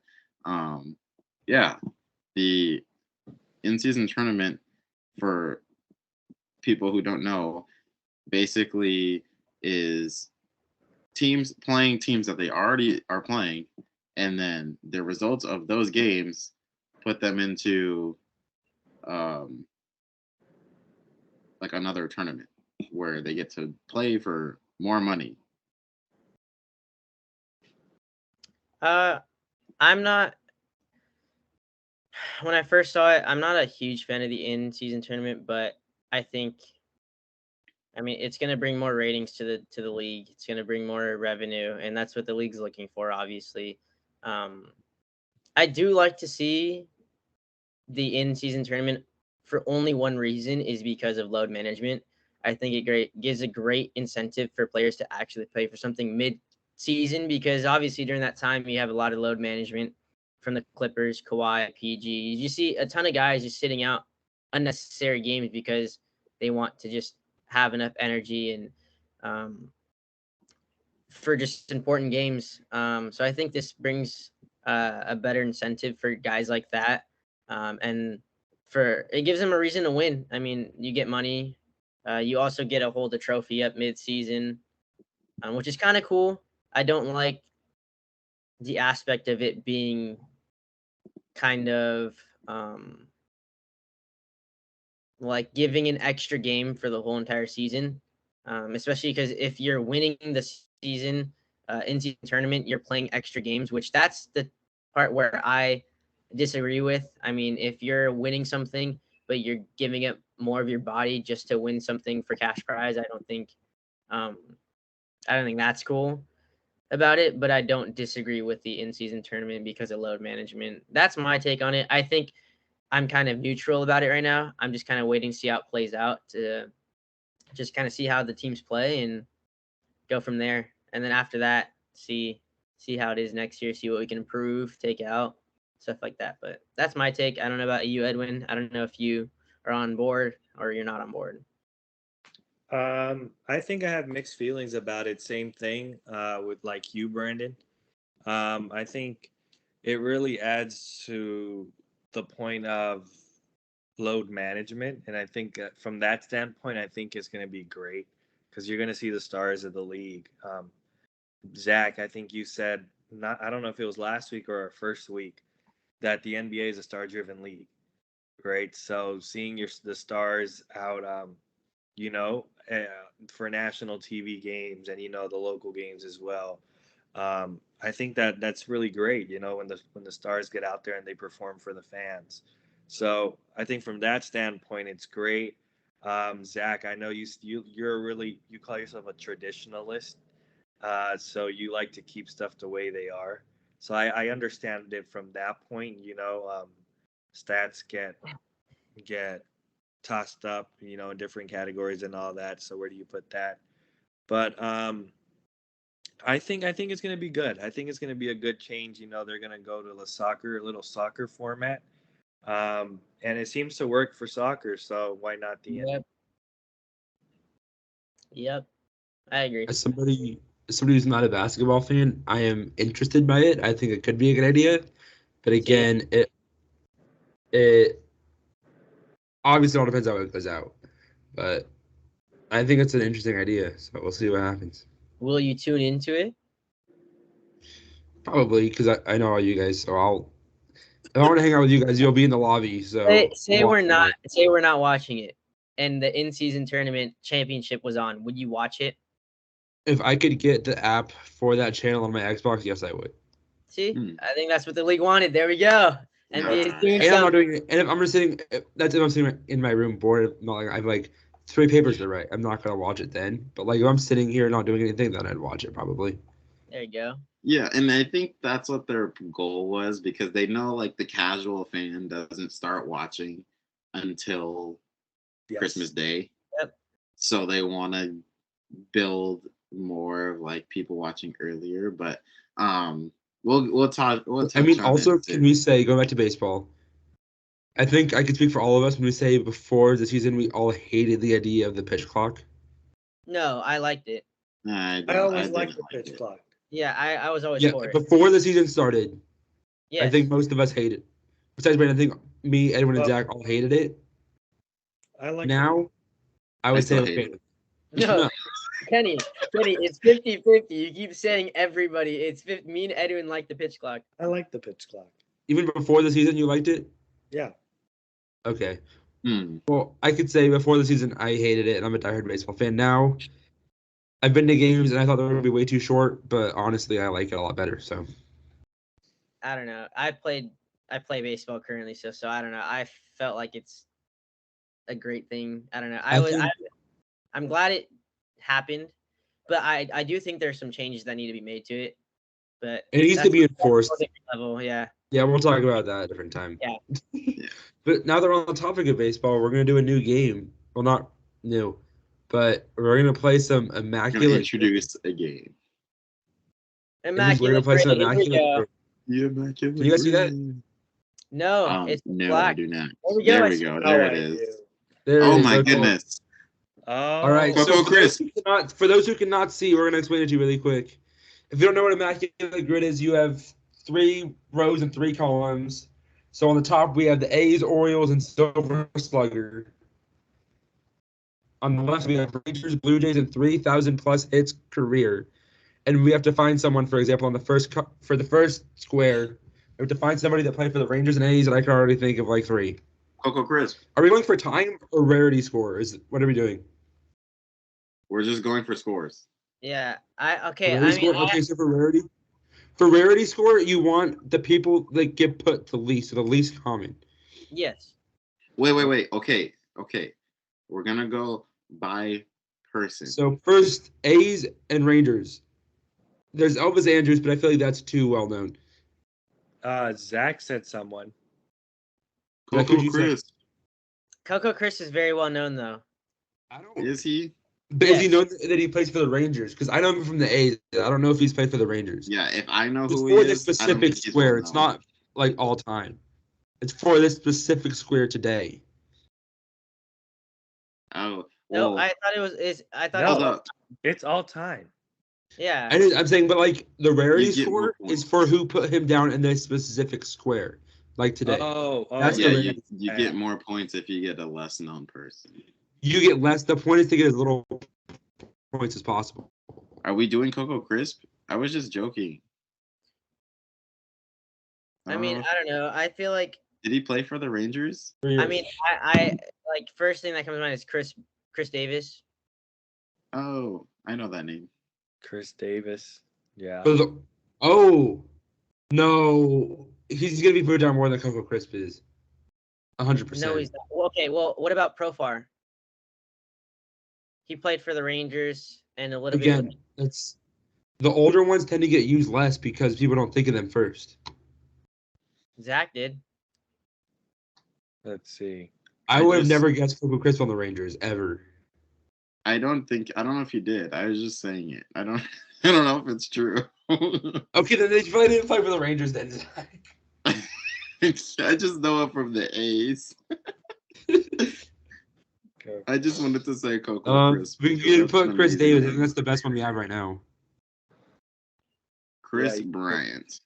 yeah, the in-season tournament, for people who don't know, basically is teams playing teams that they already are playing, and then the results of those games put them into like another tournament where they get to play for more money. I'm not. When I first saw it, I'm not a huge fan of the in-season tournament, but I think, I mean, it's going to bring more ratings to the league. It's going to bring more revenue, and that's what the league's looking for, obviously. I do like to see the in-season tournament for only one reason, is because of load management. I think it gives a great incentive for players to actually play for something mid-season, because obviously during that time you have a lot of load management from the Clippers, Kawhi, PG. You see a ton of guys just sitting out unnecessary games because they want to just have enough energy and for just important games. So I think this brings a better incentive for guys like that, and it gives them a reason to win. I mean, you get money. You also get to hold the trophy up mid-season, which is kind of cool. I don't like the aspect of it being kind of like giving an extra game for the whole entire season, especially because if you're winning the season in-season tournament, you're playing extra games, which that's the part where I disagree with. I mean, if you're winning something but you're giving up more of your body just to win something for cash prize, um, I don't think that's cool about it. But I don't disagree with the in-season tournament because of load management. That's my take on it. I think I'm kind of neutral about it right now. I'm just kind of waiting to see how it plays out, to just kind of see how the teams play and go from there. And then after that, see how it is next year, see what we can improve, take out, stuff like that. But that's my take. I don't know about you, Edwin. I don't know if you are on board or you're not on board. I think I have mixed feelings about it. Same thing with like you, Brandon. I think it really adds to the point of load management, and I think from that standpoint, I think it's going to be great because you're going to see the stars of the league. Zach, I think you said, not, I don't know if it was last week or our first week, that the NBA is a star-driven league, right? So seeing the stars out, you know, uh, for national TV games and the local games as well. I think that's really great. When the stars get out there and they perform for the fans. So I think from that standpoint, it's great. Zach, I know you call yourself a traditionalist, so you like to keep stuff the way they are. So I understand it from that point. Stats get tossed up, in different categories and all that. So where do you put that? But I think it's going to be good. I think it's going to be a good change. They're going to go to a little soccer format, and it seems to work for soccer. So why not the Yep. I agree. As somebody somebody who's not a basketball fan, I am interested by it. I think it could be a good idea. But again, it obviously all depends how it goes out. But I think it's an interesting idea. So we'll see what happens. Will you tune into it? Probably because I know all you guys. So if I want to hang out with you guys, you'll be in the lobby. So Say we're not watching it, and the in-season tournament championship was on. Would you watch it? If I could get the app for that channel on my Xbox, yes, I would. See, I think that's what the league wanted. There we go. NBA is doing And I'm not something. doing it. And if I'm just sitting, that's if I'm sitting in my room bored. Not like I have like 3 papers to write. I'm not gonna watch it then. But like if I'm sitting here not doing anything, then I'd watch it probably. There you go. Yeah, and I think that's what their goal was because they know like the casual fan doesn't start watching until Christmas Day. Yep. So they want to build more of like people watching earlier, but we'll talk. I mean, also, can we say going back to baseball? I think I could speak for all of us when we say before the season we all hated the idea of the pitch clock. No, I liked it. I always liked the pitch clock. Yeah, I was always Yeah, for it. before the season started, Yes. I think most of us hated it. Besides Brandon, I think me, Edwin, and Zach all hated it. I like now. I would say okay. No, Kenny, it's 50-50. You keep saying everybody. It's 50, me and Edwin like the pitch clock. I like the pitch clock. Even before the season, you liked it? Yeah. Okay. Well, I could say before the season, I hated it, and I'm a diehard baseball fan. Now, I've been to games, and I thought they were going to be way too short, but honestly, I like it a lot better. So, I don't know. I play baseball currently, so I don't know. I felt like it's a great thing. I don't know. I'm glad it happened, but I do think there's some changes that need to be made to it. But it needs to be enforced. Level, yeah. Yeah, we'll talk about that at a different time. Yeah. But now that we're on the topic of baseball, we're going to do a new game. Well, not new, but we're going to play some immaculate. Introduce a game. Immaculate. We're going to play some immaculate. Yeah, immaculate. Can you guys see that? No, it's no, black. I do not. There we go. There it is. There oh it is. my Okay. goodness. All right. Coco Chris. For those who cannot see, we're going to explain it to you really quick. If you don't know what immaculate grid is, you have 3 rows and 3 columns. So on the top, we have the A's, Orioles, and Silver Slugger. On the left, we have Rangers, Blue Jays, and 3,000 plus hits career. And we have to find someone, for example, for the first square, we have to find somebody that played for the Rangers and A's, and I can already think of like 3. Coco Chris. Are we going for time or rarity score? What are we doing? We're just going for scores. Yeah. So for rarity score, you want the people that get put to least, so the least common. Yes. Wait. Okay. We're gonna go by person. So first, A's and Rangers. There's Elvis Andrews, but I feel like that's too well known. Zach said someone. Coco Chris. Coco Chris is very well known, though. Is he? But is he known that he plays for the Rangers? Because I know him from the A's. I don't know if he's played for the Rangers. Yeah, if I know who he is. It's for this specific square. It's not like all time. It's for this specific square today. Oh. No, Whoa. I thought it was. It's all time. Yeah. I'm saying, but like the rarity score is for who put him down in this specific square, like today. That's yeah. You get more points if you get a less known person. You get less. The point is to get as little points as possible. Are we doing Coco Crisp? I was just joking. I mean, I don't know. I feel like. Did he play for the Rangers? I mean, I like first thing that comes to mind is Chris Davis. Oh, I know that name. Chris Davis. Yeah. Oh no, he's gonna be put down more than Coco Crisp is. 100%. No, he's not. Okay, well, what about Profar? He played for the Rangers and a little bit. That's the older ones tend to get used less because people don't think of them first. Zach did. Let's see. I would have never guessed Coco Crisp on the Rangers ever. I don't know if you did. I was just saying it. I don't know if it's true. Okay, then they probably didn't play for the Rangers then, Zach. I just know it from the A's. I just wanted to say Coco Crisp. We can put Chris Davis. I think that's the best one we have right now. Chris Yeah, Bryant.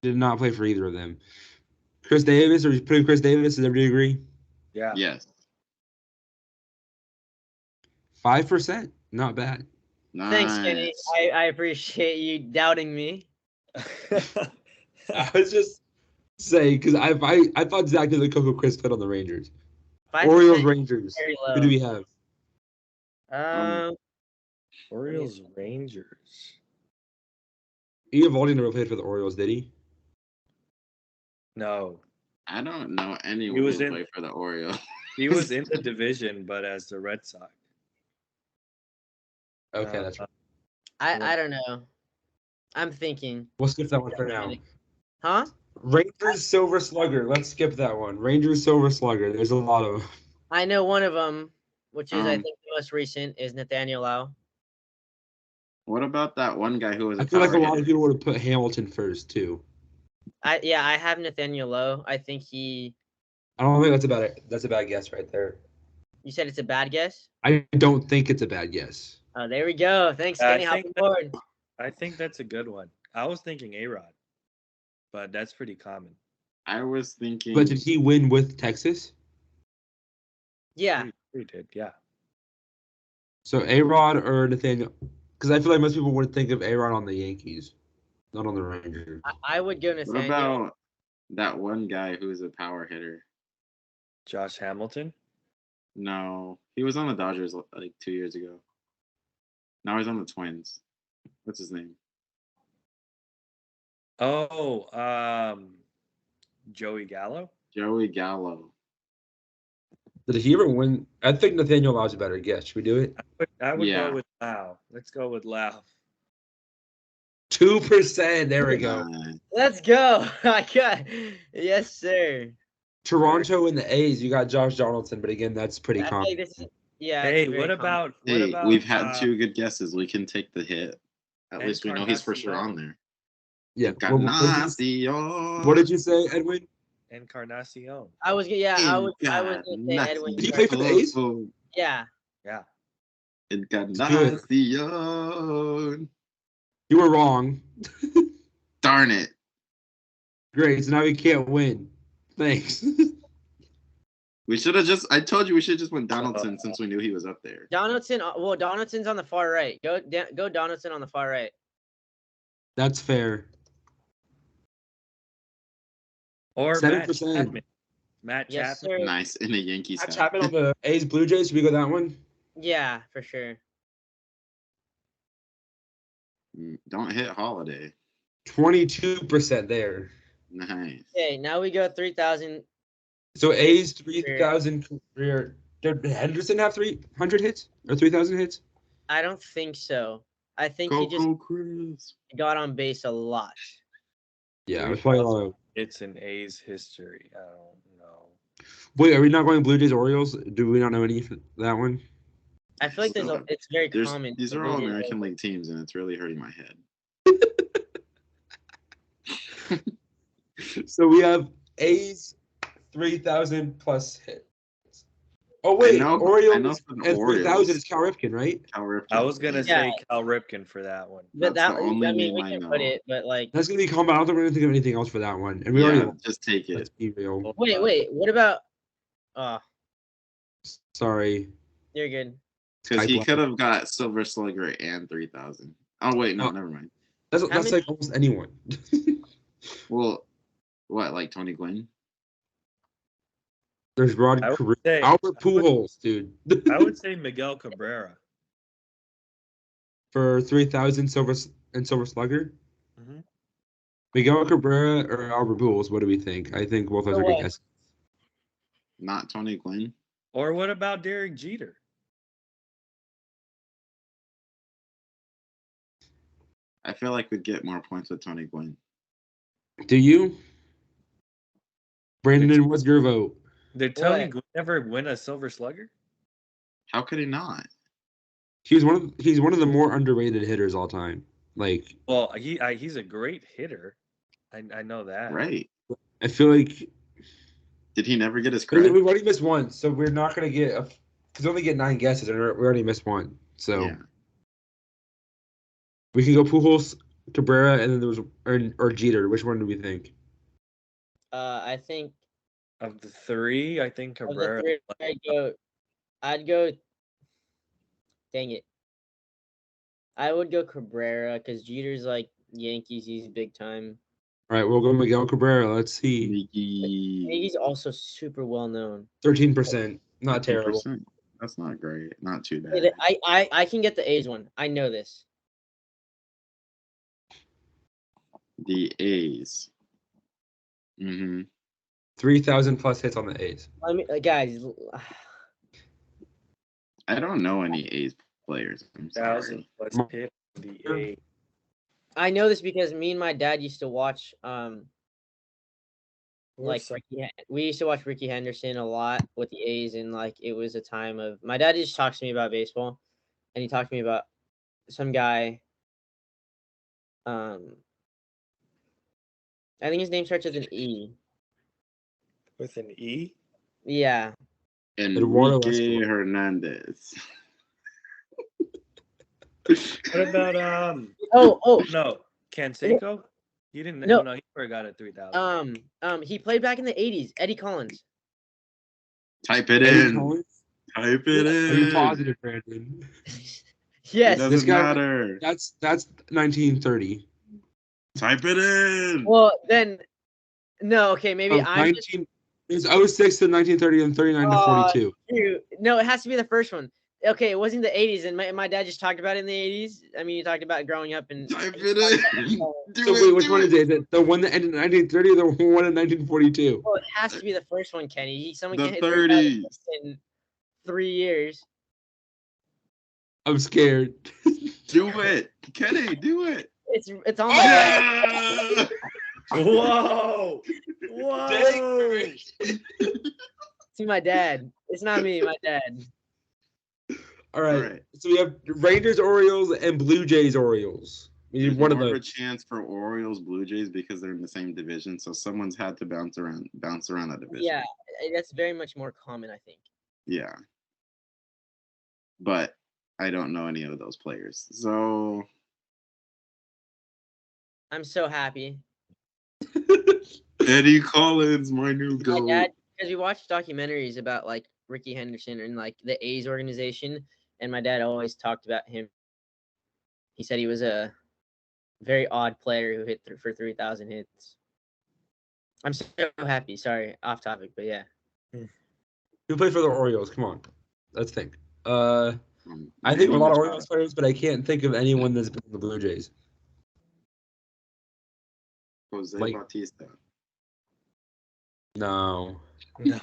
Did not play for either of them. Chris Davis, or you putting Chris Davis? Does everybody agree? Yeah. Yes. 5%. Not bad. Nice. Thanks, Kenny. I appreciate you doubting me. I was just saying because I thought Zach did the Coco Chris played on the Rangers. 5% Orioles, Rangers. very Who do we have? low. Orioles, Rangers. Eovaldi never played for the Orioles, did he? No, I don't know anyone He was who in- played for the Orioles. he was in the division, but as the Red Sox. Okay, that's right. I don't know. I'm thinking. We'll skip that one for now. Huh? Rangers Silver Slugger. Let's skip that one. Rangers Silver Slugger. There's a lot of them. I know one of them, which is I Um, think the most recent, is Nathaniel Lau. What about that one guy who was I a feel like a power lot of hitter? people would have put Hamilton first too. I have Nathaniel Lau. I think he. I don't think that's a bad guess right there. You said it's a bad guess. I don't think it's a bad guess. Oh, there we go. Thanks, I Kenny. Hop think aboard. I think that's a good one. I was thinking A-Rod, but that's pretty common. I was thinking. But did he win with Texas? Yeah. He did, yeah. So A-Rod or Nathaniel? Because I feel like most people would think of A-Rod on the Yankees, not on the Rangers. I would go What Nathaniel. about that one guy who was a power hitter? Josh Hamilton. No, he was on the Dodgers like 2 years ago. Now he's on the Twins. What's his name? Oh, Joey Gallo. Joey Gallo. Did he ever win? I think Nathaniel Lau's a better guess. Should we do it? I would Yeah. go with Lau. Let's go with Lau. 2%. There we go. Let's go. I got. Yes, sir. Toronto and the A's. You got Josh Donaldson, but again, that's pretty I feel common. like this is, yeah. Hey, it's very what common. about Hey, we've had two good guesses. We can take the hit. At And least we know he's for sure Encarnacion. on there. Yeah. Encarnacion. What did you say, Edwin? Encarnacion? I was gonna say Edwin. Did he play for the A's? Yeah. Yeah. Encarnacion. You were wrong. Darn it. Great. So now we can't win. Thanks. We should have I told you we should have just went Donaldson since we knew he was up there. Donaldson. Well, Donaldson's on the far right. Go Donaldson on the far right. That's fair. Or 7%. Matt Yes, Chapman. sir. Nice in a Yankees Matt hat. Chapman on the A's Blue Jays. Should we go that one? Yeah, for sure. Don't hit Holiday. 22% there. Nice. Okay, now we go 3,000. So A's 3,000 career. Did Henderson have 300 hits or 3,000 hits? I don't think so. I think Go, he just go, Chris. got on base a lot. Yeah, it was probably a lot of. It's an A's history. I don't know. Wait, are we not going Blue Jays Orioles? Do we not know any for that one? I feel like it's very common. These for are all Blue Jays. American League teams, and it's really hurting my head. So we have A's 3,000 plus hits. Oh wait, I know Orioles for the and 3,000 Orioles. is Cal Ripken, right? Cal Ripken. I was gonna Yeah. say Cal Ripken for that one. But That's that the only I mean, name we I can know. put it, but like, That's gonna be common. I don't think we're gonna think of anything else for that one. And we Yeah, already just take let's it. be real. wait, what about? Oh, Sorry. you're good. Because he Type could have got Silver Slugger and 3,000. Oh wait, no, Oh. never mind. That's many- like almost anyone. Well, what, like Tony Gwynn? There's Rod I would Carew, say- Albert Pujols, dude. I would say Miguel Cabrera. For 3,000 Silver Slugger. Mm-hmm. Miguel Cabrera or Albert Pujols. What do we think? I think both those For are good what? guesses. Not Tony Gwynn. Or what about Derek Jeter? I feel like we'd get more points with Tony Gwynn. Do you? Brandon, what's your vote? Did Tony What? Gwynn ever win a Silver Slugger? How could he not? He's one of the more underrated hitters all time. Like, Well, he's a great hitter. I know that. Right. I feel like Did he never get his we've credit? already missed one, so we're not gonna get because we only get 9 guesses, and we already missed one. So Yeah. We can go Pujols, Cabrera, and then there was or Jeter. Which one do we think? I think Of the three, I think of the Cabrera. three, I'd go. Dang it. I would go Cabrera because Jeter's like Yankees. He's big time. All right, we'll go Miguel Cabrera. Let's see. Mickey. He's also super well known. 13%. Not terrible. 13%. That's not great. Not too Hey, bad. I can get the A's one. I know this. The A's. 3,000 plus hits on the A's. I mean, guys. I don't know any A's players. I'm sorry. 1,000 plus hit on the A. I know this because me and my dad used to watch like we used to watch Ricky Henderson a lot with the A's, and like it was a time of my dad just talks to me about baseball, and he talked to me about some guy. I think his name starts with an E. With an E? Yeah. Enrique Hernandez. What about no, Canseco? He didn't. No. No, he forgot at 3,000. He played back in the 80s. Eddie Collins. Type it Eddie in. Collins? Type it Are you in. positive, Brandon? Yes. It doesn't This guy- matter. That's 1930. Type it in. Well, then, no. Okay, maybe I'm. 19. It's 06 to 1930 and 39 to 42. No, it has to be the first one. Okay, it wasn't the 80s, and my dad just talked about it in the 80s. I mean, he talked about growing up and. Type it in. So wait, which one is it? Is it the one that ended in 1930 or the one in 1942? Well, it has to be the first one, Kenny. Someone The can hit 30,000 30s. in 3 years. I'm scared. Do it. Kenny, do it. It's on my. Whoa! Whoa! See my dad. It's not me. My dad. All right. All right. So we have Rangers, Orioles, and Blue Jays, Orioles. We need There's one of more of a those. chance for Orioles, Blue Jays because they're in the same division. So someone's had to bounce around that division. Yeah, that's very much more common, I think. Yeah. But I don't know any of those players. So I'm so happy. Eddie Collins, my new My goat. dad, because we watched documentaries about like Ricky Henderson and like the A's organization, and my dad always talked about him. He said he was a very odd player who hit for 3,000 hits. I'm so happy. Sorry, off topic, but yeah. Who played for the Orioles? Come on. Let's think. I think a lot of Orioles players, but I can't think of anyone that's been in the Blue Jays. Jose like- Bautista. No. No.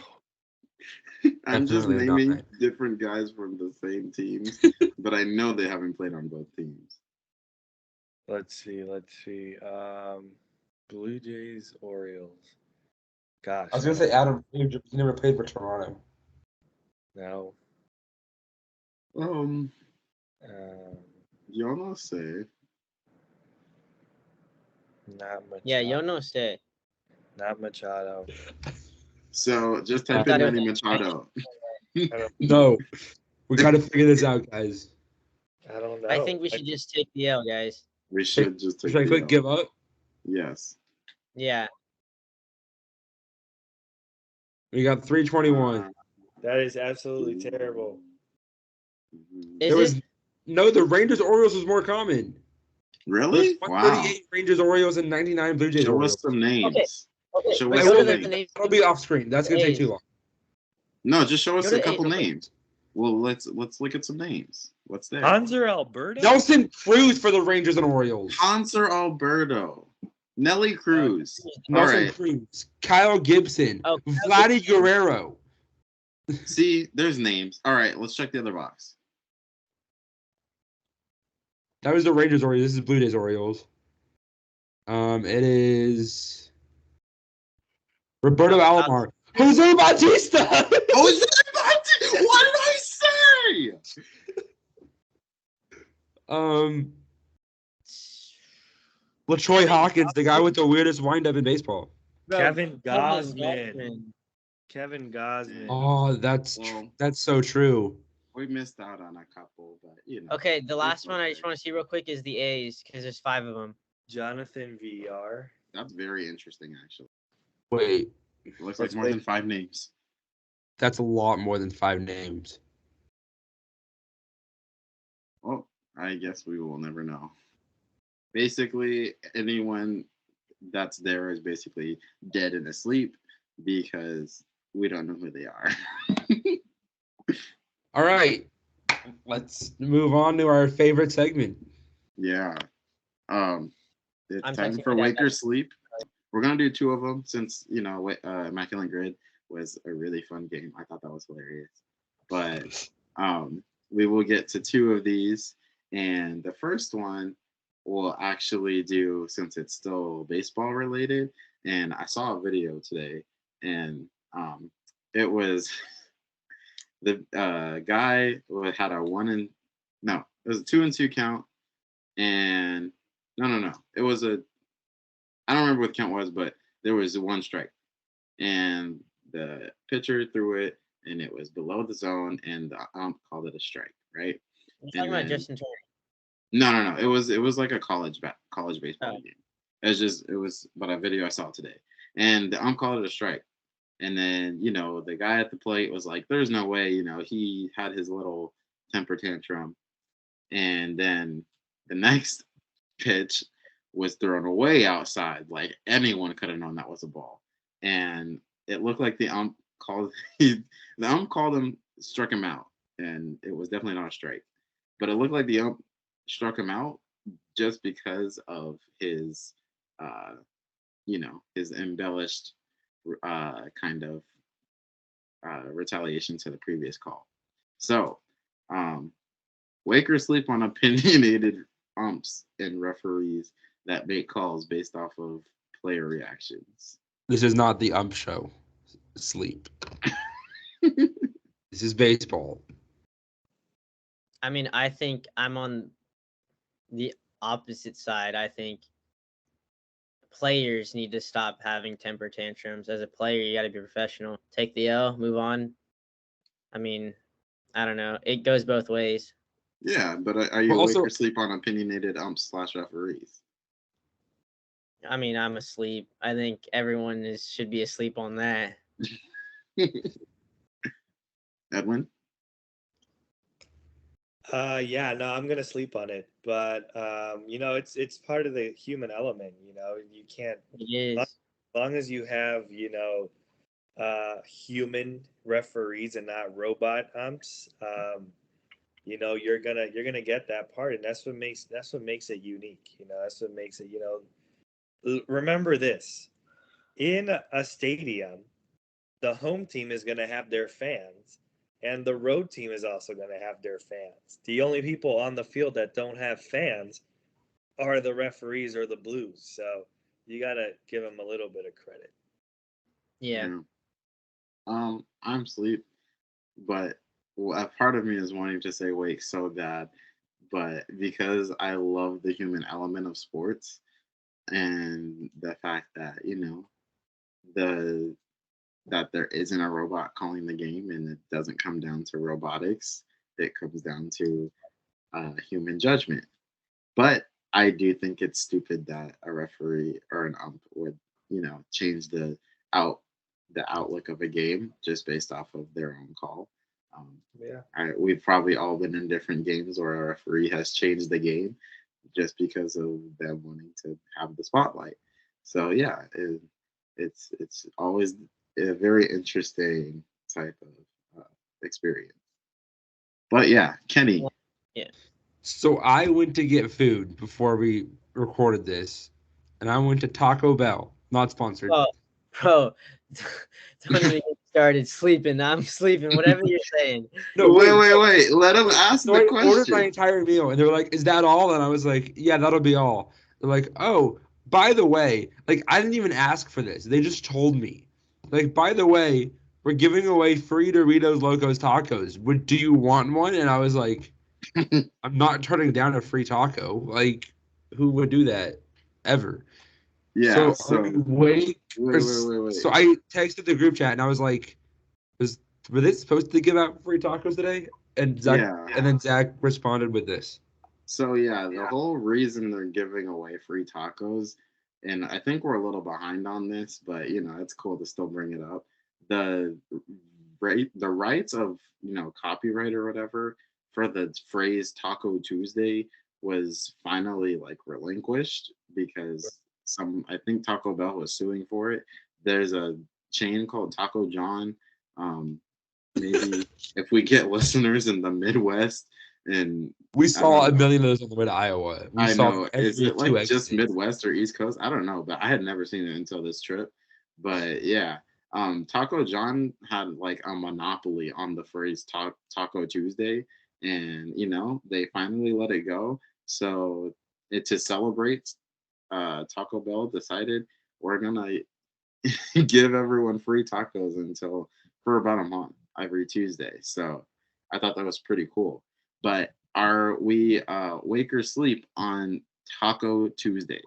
I'm just Definitely naming not. different guys from the same teams, but I know they haven't played on both teams. Let's see. Blue Jays, Orioles. Gosh. I was gonna say Adam. He never played for Toronto. No. Yo no sé. Not Machado. Yeah, yo no sé. Not Machado. So just I type thought in it Manny was- Machado. No. We gotta figure this out, guys. I don't know. I think we should just take the L, guys. We should just take Should I the click L. give up? Yes. Yeah. We got 321. That is absolutely terrible. Mhm. Is There was it? no. The Rangers Orioles was more common. Really? There's Wow. 138 Rangers Orioles and 99 Blue Jays Show Orioles. us some names. Okay, Show wait, us go to some the names. name. That'll be off screen. That's gonna take A's. too long. No, just show us Go a to couple April. names. Well, let's look at some names. What's there? Hanser Alberta? Nelson Cruz for the Rangers and Orioles. Hanser Alberto. Nelly Cruz. All Nelson right. Cruz. Kyle Gibson. Oh, Vladdy Guerrero. See, there's names. All right, let's check the other box. That was the Rangers Orioles. This is Blue Jays Orioles. It is Roberto Alomar. Jose Bautista. Jose Bautista. What did I say? LaTroy Hawkins, the guy with the weirdest windup in baseball. Bro, Kevin Kevin Gosman. Kevin Gosman. Oh, Well, that's so true. We missed out on a couple, but Okay, the last it's one I just okay. want to see real quick is the A's because there's 5 of them. Jonathan VR. That's very interesting, actually. Wait, It looks Let's like more wait. than 5 names. that's a lot more than 5 names. Well, I guess we will never know. Basically, anyone that's there is basically dead and asleep because we don't know who they are. All right, let's move on to our favorite segment. Yeah. It's I'm time texting for my dad Wake or back. Sleep. We're gonna do 2 of them since Immaculate Grid was a really fun game. I thought that was hilarious. But we will get to 2 of these, and the first one we'll actually do since it's still baseball related. And I saw a video today, and it was the guy who had a 1 and no, it was a 2-2 count, and no, it was a I don't remember what the count was, but there was 1 strike, and the pitcher threw it, and it was below the zone, and the ump called it a strike, right? You're And talking about then Justin Turner. no, it was like a college baseball Oh. game. It was but a video I saw today, and the ump called it a strike, and then the guy at the plate was like, "There's no way," he had his little temper tantrum, and then the next pitch was thrown away outside. Like anyone could have known that was a ball. And it looked like the ump called him, struck him out. And it was definitely not a strike. But it looked like the ump struck him out just because of his his embellished kind of retaliation to the previous call. So wake or sleep on opinionated umps and referees that make calls based off of player reactions. This is not the ump show. Sleep. This is baseball. I mean, I think I'm on the opposite side. I think players need to stop having temper tantrums. As a player, you got to be professional. Take the L, move on. I mean, I don't know. It goes both ways. Yeah, but are you Well, awake also- or sleep on opinionated umps / referees? I mean, I'm asleep. I think everyone should be asleep on that. Edwin? Yeah, no, I'm gonna sleep on it, but it's part of the human element. You can't, It as is. long as you have human referees and not robot umps. You're gonna get that part, and that's what makes it unique. That's what makes it. Remember this: in a stadium, the home team is gonna have their fans, and the road team is also gonna have their fans. The only people on the field that don't have fans are the referees or the Blues. So you gotta give them a little bit of credit. Yeah. I'm sleep, but a part of me is wanting to say wake so bad, but because I love the human element of sports and the fact that the that there isn't a robot calling the game, and it doesn't come down to robotics, it comes down to human judgment. But I do think it's stupid that a referee or an ump would change out the outlook of a game just based off of their own call. Yeah. We've probably all been in different games where a referee has changed the game just because of them wanting to have the spotlight. So yeah, it's always a very interesting type of experience. But yeah, Kenny. Yeah. So I went to get food before we recorded this, and I went to Taco Bell. Not sponsored. Oh, bro, don't even get started sleeping. I'm sleeping. Whatever you're saying. No, Wait. Let him ask So the I ordered my question. entire meal, and they were like, "Is that all?" And I was like, "Yeah, that'll be all." They're like, "Oh, by the way, like I didn't even ask for this. They just told me. Like, by the way, we're giving away free Doritos Locos tacos. Do you want one?" And I was like, "I'm not turning down a free taco. Like, who would do that ever?" Yeah. So are we wait. Wait. So I texted the group chat, and I was like, "Were they supposed to give out free tacos today?" And Zach Yeah. and then Zach responded with this. So yeah, the whole reason they're giving away free tacos, and I think we're a little behind on this, but it's cool to still bring it up. The the rights of copyright or whatever for the phrase Taco Tuesday was finally like relinquished because I think Taco Bell was suing for it. There's a chain called Taco John. Maybe if we get listeners in the Midwest and We I saw a don't know. million of those on the way to Iowa. We I saw know. every Is it two like just exits. Midwest or East Coast? I don't know, but I had never seen it until this trip. But yeah, Taco John had like a monopoly on the phrase Taco Tuesday, and they finally let it go. So to celebrate, Taco Bell decided we're gonna give everyone free tacos until for about a month every Tuesday. So I thought that was pretty cool. But are we wake or sleep on Taco Tuesday?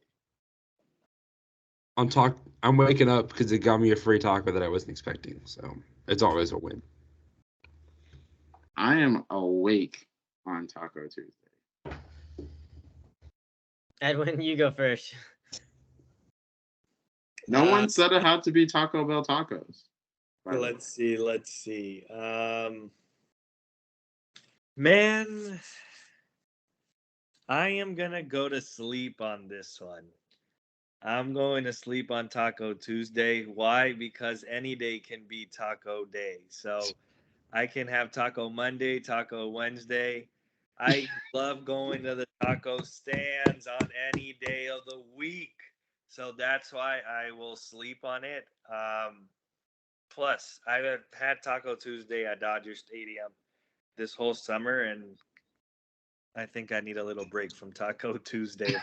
I'm waking up because it got me a free taco that I wasn't expecting. So it's always a win. I am awake on Taco Tuesday. Edwin, you go first. No one said it had to be Taco Bell tacos. Let's see. Man, I am gonna go to sleep on this one. I'm going to sleep on Taco Tuesday. Why? Because any day can be Taco Day. So I can have Taco Monday, Taco Wednesday. I love going to the taco stands on any day of the week. So that's why I will sleep on it. Plus, I've had Taco Tuesday at Dodger Stadium this whole summer, and I think I need a little break from Taco Tuesday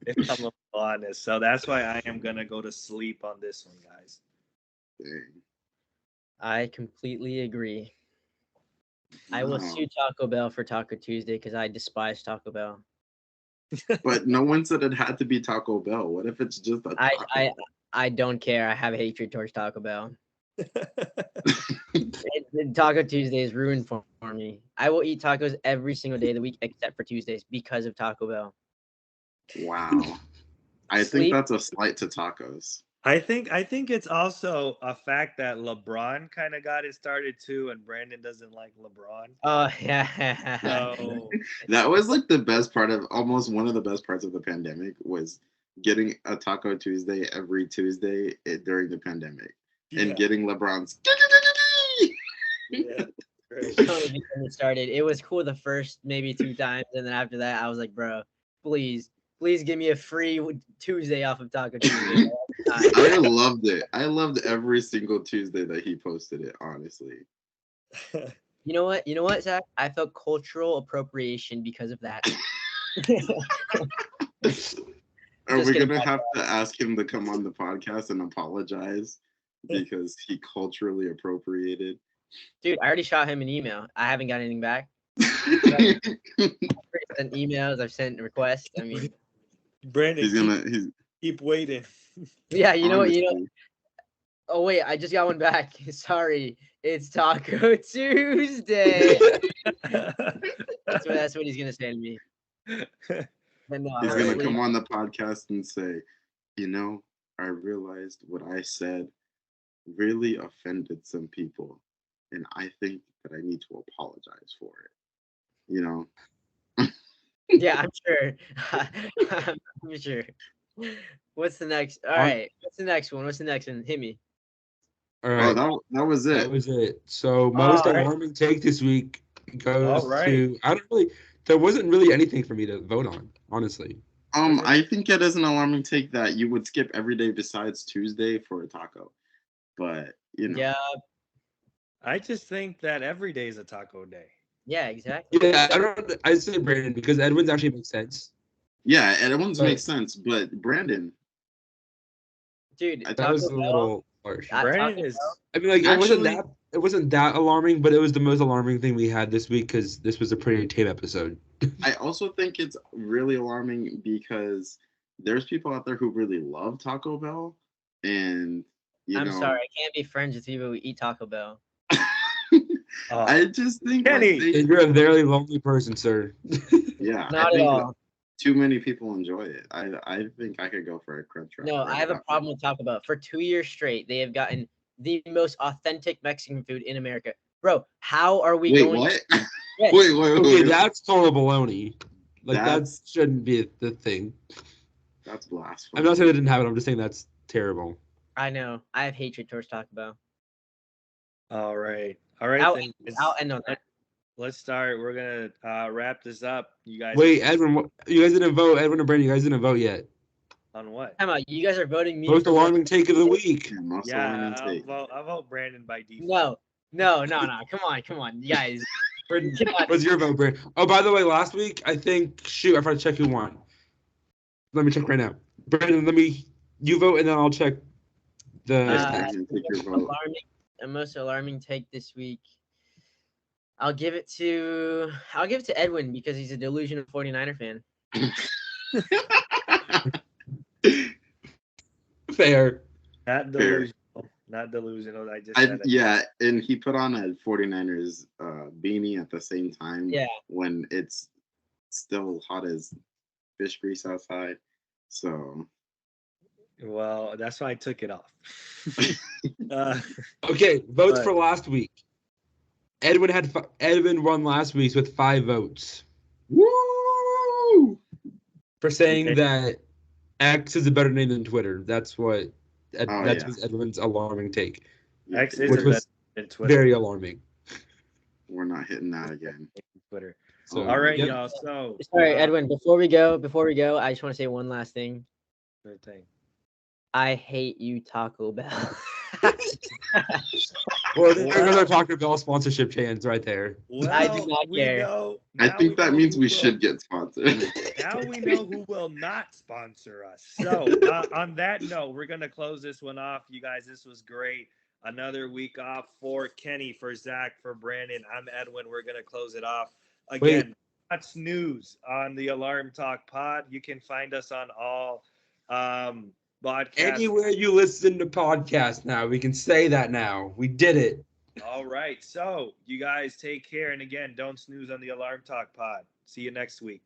if I'm honest. So that's why I am going to go to sleep on this one, guys. Dang. I completely agree. I will sue Taco Bell for Taco Tuesday because I despise Taco Bell. But no one said it had to be Taco Bell. What if it's just a taco? I don't care. I have hatred towards Taco Bell. Taco Tuesday is ruined for me. I will eat tacos every single day of the week except for Tuesdays because of Taco Bell. Wow. I think that's a slight to tacos. I think it's also a fact that LeBron kind of got it started too, and Brandon doesn't like LeBron. Oh yeah. So that was like the best part of almost one of the best parts of the pandemic was getting a Taco Tuesday every Tuesday during the pandemic and getting LeBron's. Yeah. Don't even get me started. It was cool the first maybe 2 times, and then after that, I was like, bro, please give me a free Tuesday off of Taco Tuesday. I loved it. I loved every single Tuesday that he posted it, honestly. You know what, Zach? I felt cultural appropriation because of that. Are we gonna have to ask him to come on the podcast and apologize because he culturally appropriated? Dude, I already shot him an email. I haven't got anything back. I've sent emails. I've sent requests. I mean, Brandon, keep waiting. Yeah, you know what? Oh wait, I just got one back. Sorry, it's Taco Tuesday. That's what he's gonna say to me. No, he's gonna come on the podcast and say, I realized what I said really offended some people, and I think that I need to apologize for it. Yeah, I'm sure. I'm sure. What's the next? All right. What's the next one? Hit me. All right. Oh, that was it. That was it. So most alarming take this week goes to there wasn't really anything for me to vote on, honestly. I think it is an alarming take that you would skip every day besides Tuesday for a taco. But Yeah. I just think that every day is a taco day. Yeah, exactly. Yeah, I say Brandon because Edwin's actually makes sense. Yeah, Edwin's makes sense, but Brandon. Dude, that was a little harsh. Brandon is. I mean, like it wasn't that alarming, but it was the most alarming thing we had this week because this was a pretty tame episode. I also think it's really alarming because there's people out there who really love Taco Bell, and I'm sorry, I can't be friends with people who eat Taco Bell. I just think Kenny! You're a very lonely person, sir. yeah, Not I at think all. too many people enjoy it. I think I could go for a crunch wrap. No, right I have a about problem with Taco Bell. For 2 years straight, they have gotten the most authentic Mexican food in America. Bro, how are we Wait, going? what? Yes. wait, Okay, wait. that's total baloney. Like that That's- shouldn't be the thing. That's blasphemy. I'm not saying they didn't have it. I'm just saying that's terrible. I know. I have hatred towards Taco Bell. All right. I'll, Then. I'll end on that. Let's start. We're gonna wrap this up. You guys. Wait, Edwin, you guys didn't vote. Edwin and Brandon, you guys didn't vote yet. On what? Time out. You guys are voting me. Most for alarming take of the week. Yeah, most Yeah, alarming I'll take. vote Brandon by default. No. Come on, you guys. Brandon, Cannot- what's your vote, Brandon? Oh, by the way, last week I think I forgot to check who won. Let me check right now. Brandon, you vote and then I'll check the. Brandon, take your vote. A most alarming take this week. I'll give it to Edwin because he's a delusional 49er fan. Fair. Not delusional. Not delusional. I just said it. Yeah, and he put on a 49ers beanie at the same time. Yeah. When it's still hot as fish grease outside. So Well, that's why I took it off. uh, Okay, votes But- for last week. Edwin won last week with 5 votes woo! for saying Okay. that X is a better name than Twitter. That's what. yeah. Was Edwin's alarming take. X Yeah, is Which a was better than Twitter. Very alarming. we're not hitting that again. Twitter. So, All right, yep. y'all. So Sorry, Edwin. Before we go, I just want to say one last thing. Sure thing. I hate you, Taco Bell. Well, there goes our Taco Bell sponsorship chance right there. Well, I do not we care. know. I now think that know means who we will- should get sponsored. Now we know who will not sponsor us. So, on that note, we're going to close this one off. You guys, this was great. Another week off for Kenny, for Zach, for Brandon. I'm Edwin. We're going to close it off. Again, that's news on the Alarm Talk Pod. You can find us on all podcasts. Anywhere you listen to podcasts now, we can say that now. We did it. All right. So, you guys take care. And again, don't snooze on the Alarm Talk Pod. See you next week.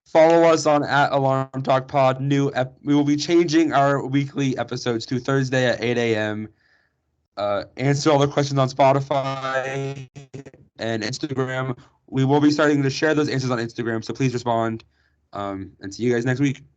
Follow us on @Alarm Talk Pod. We will be changing our weekly episodes to Thursday at 8 a.m. Answer all the questions on Spotify and Instagram. We will be starting to share those answers on Instagram, so please respond. And see you guys next week.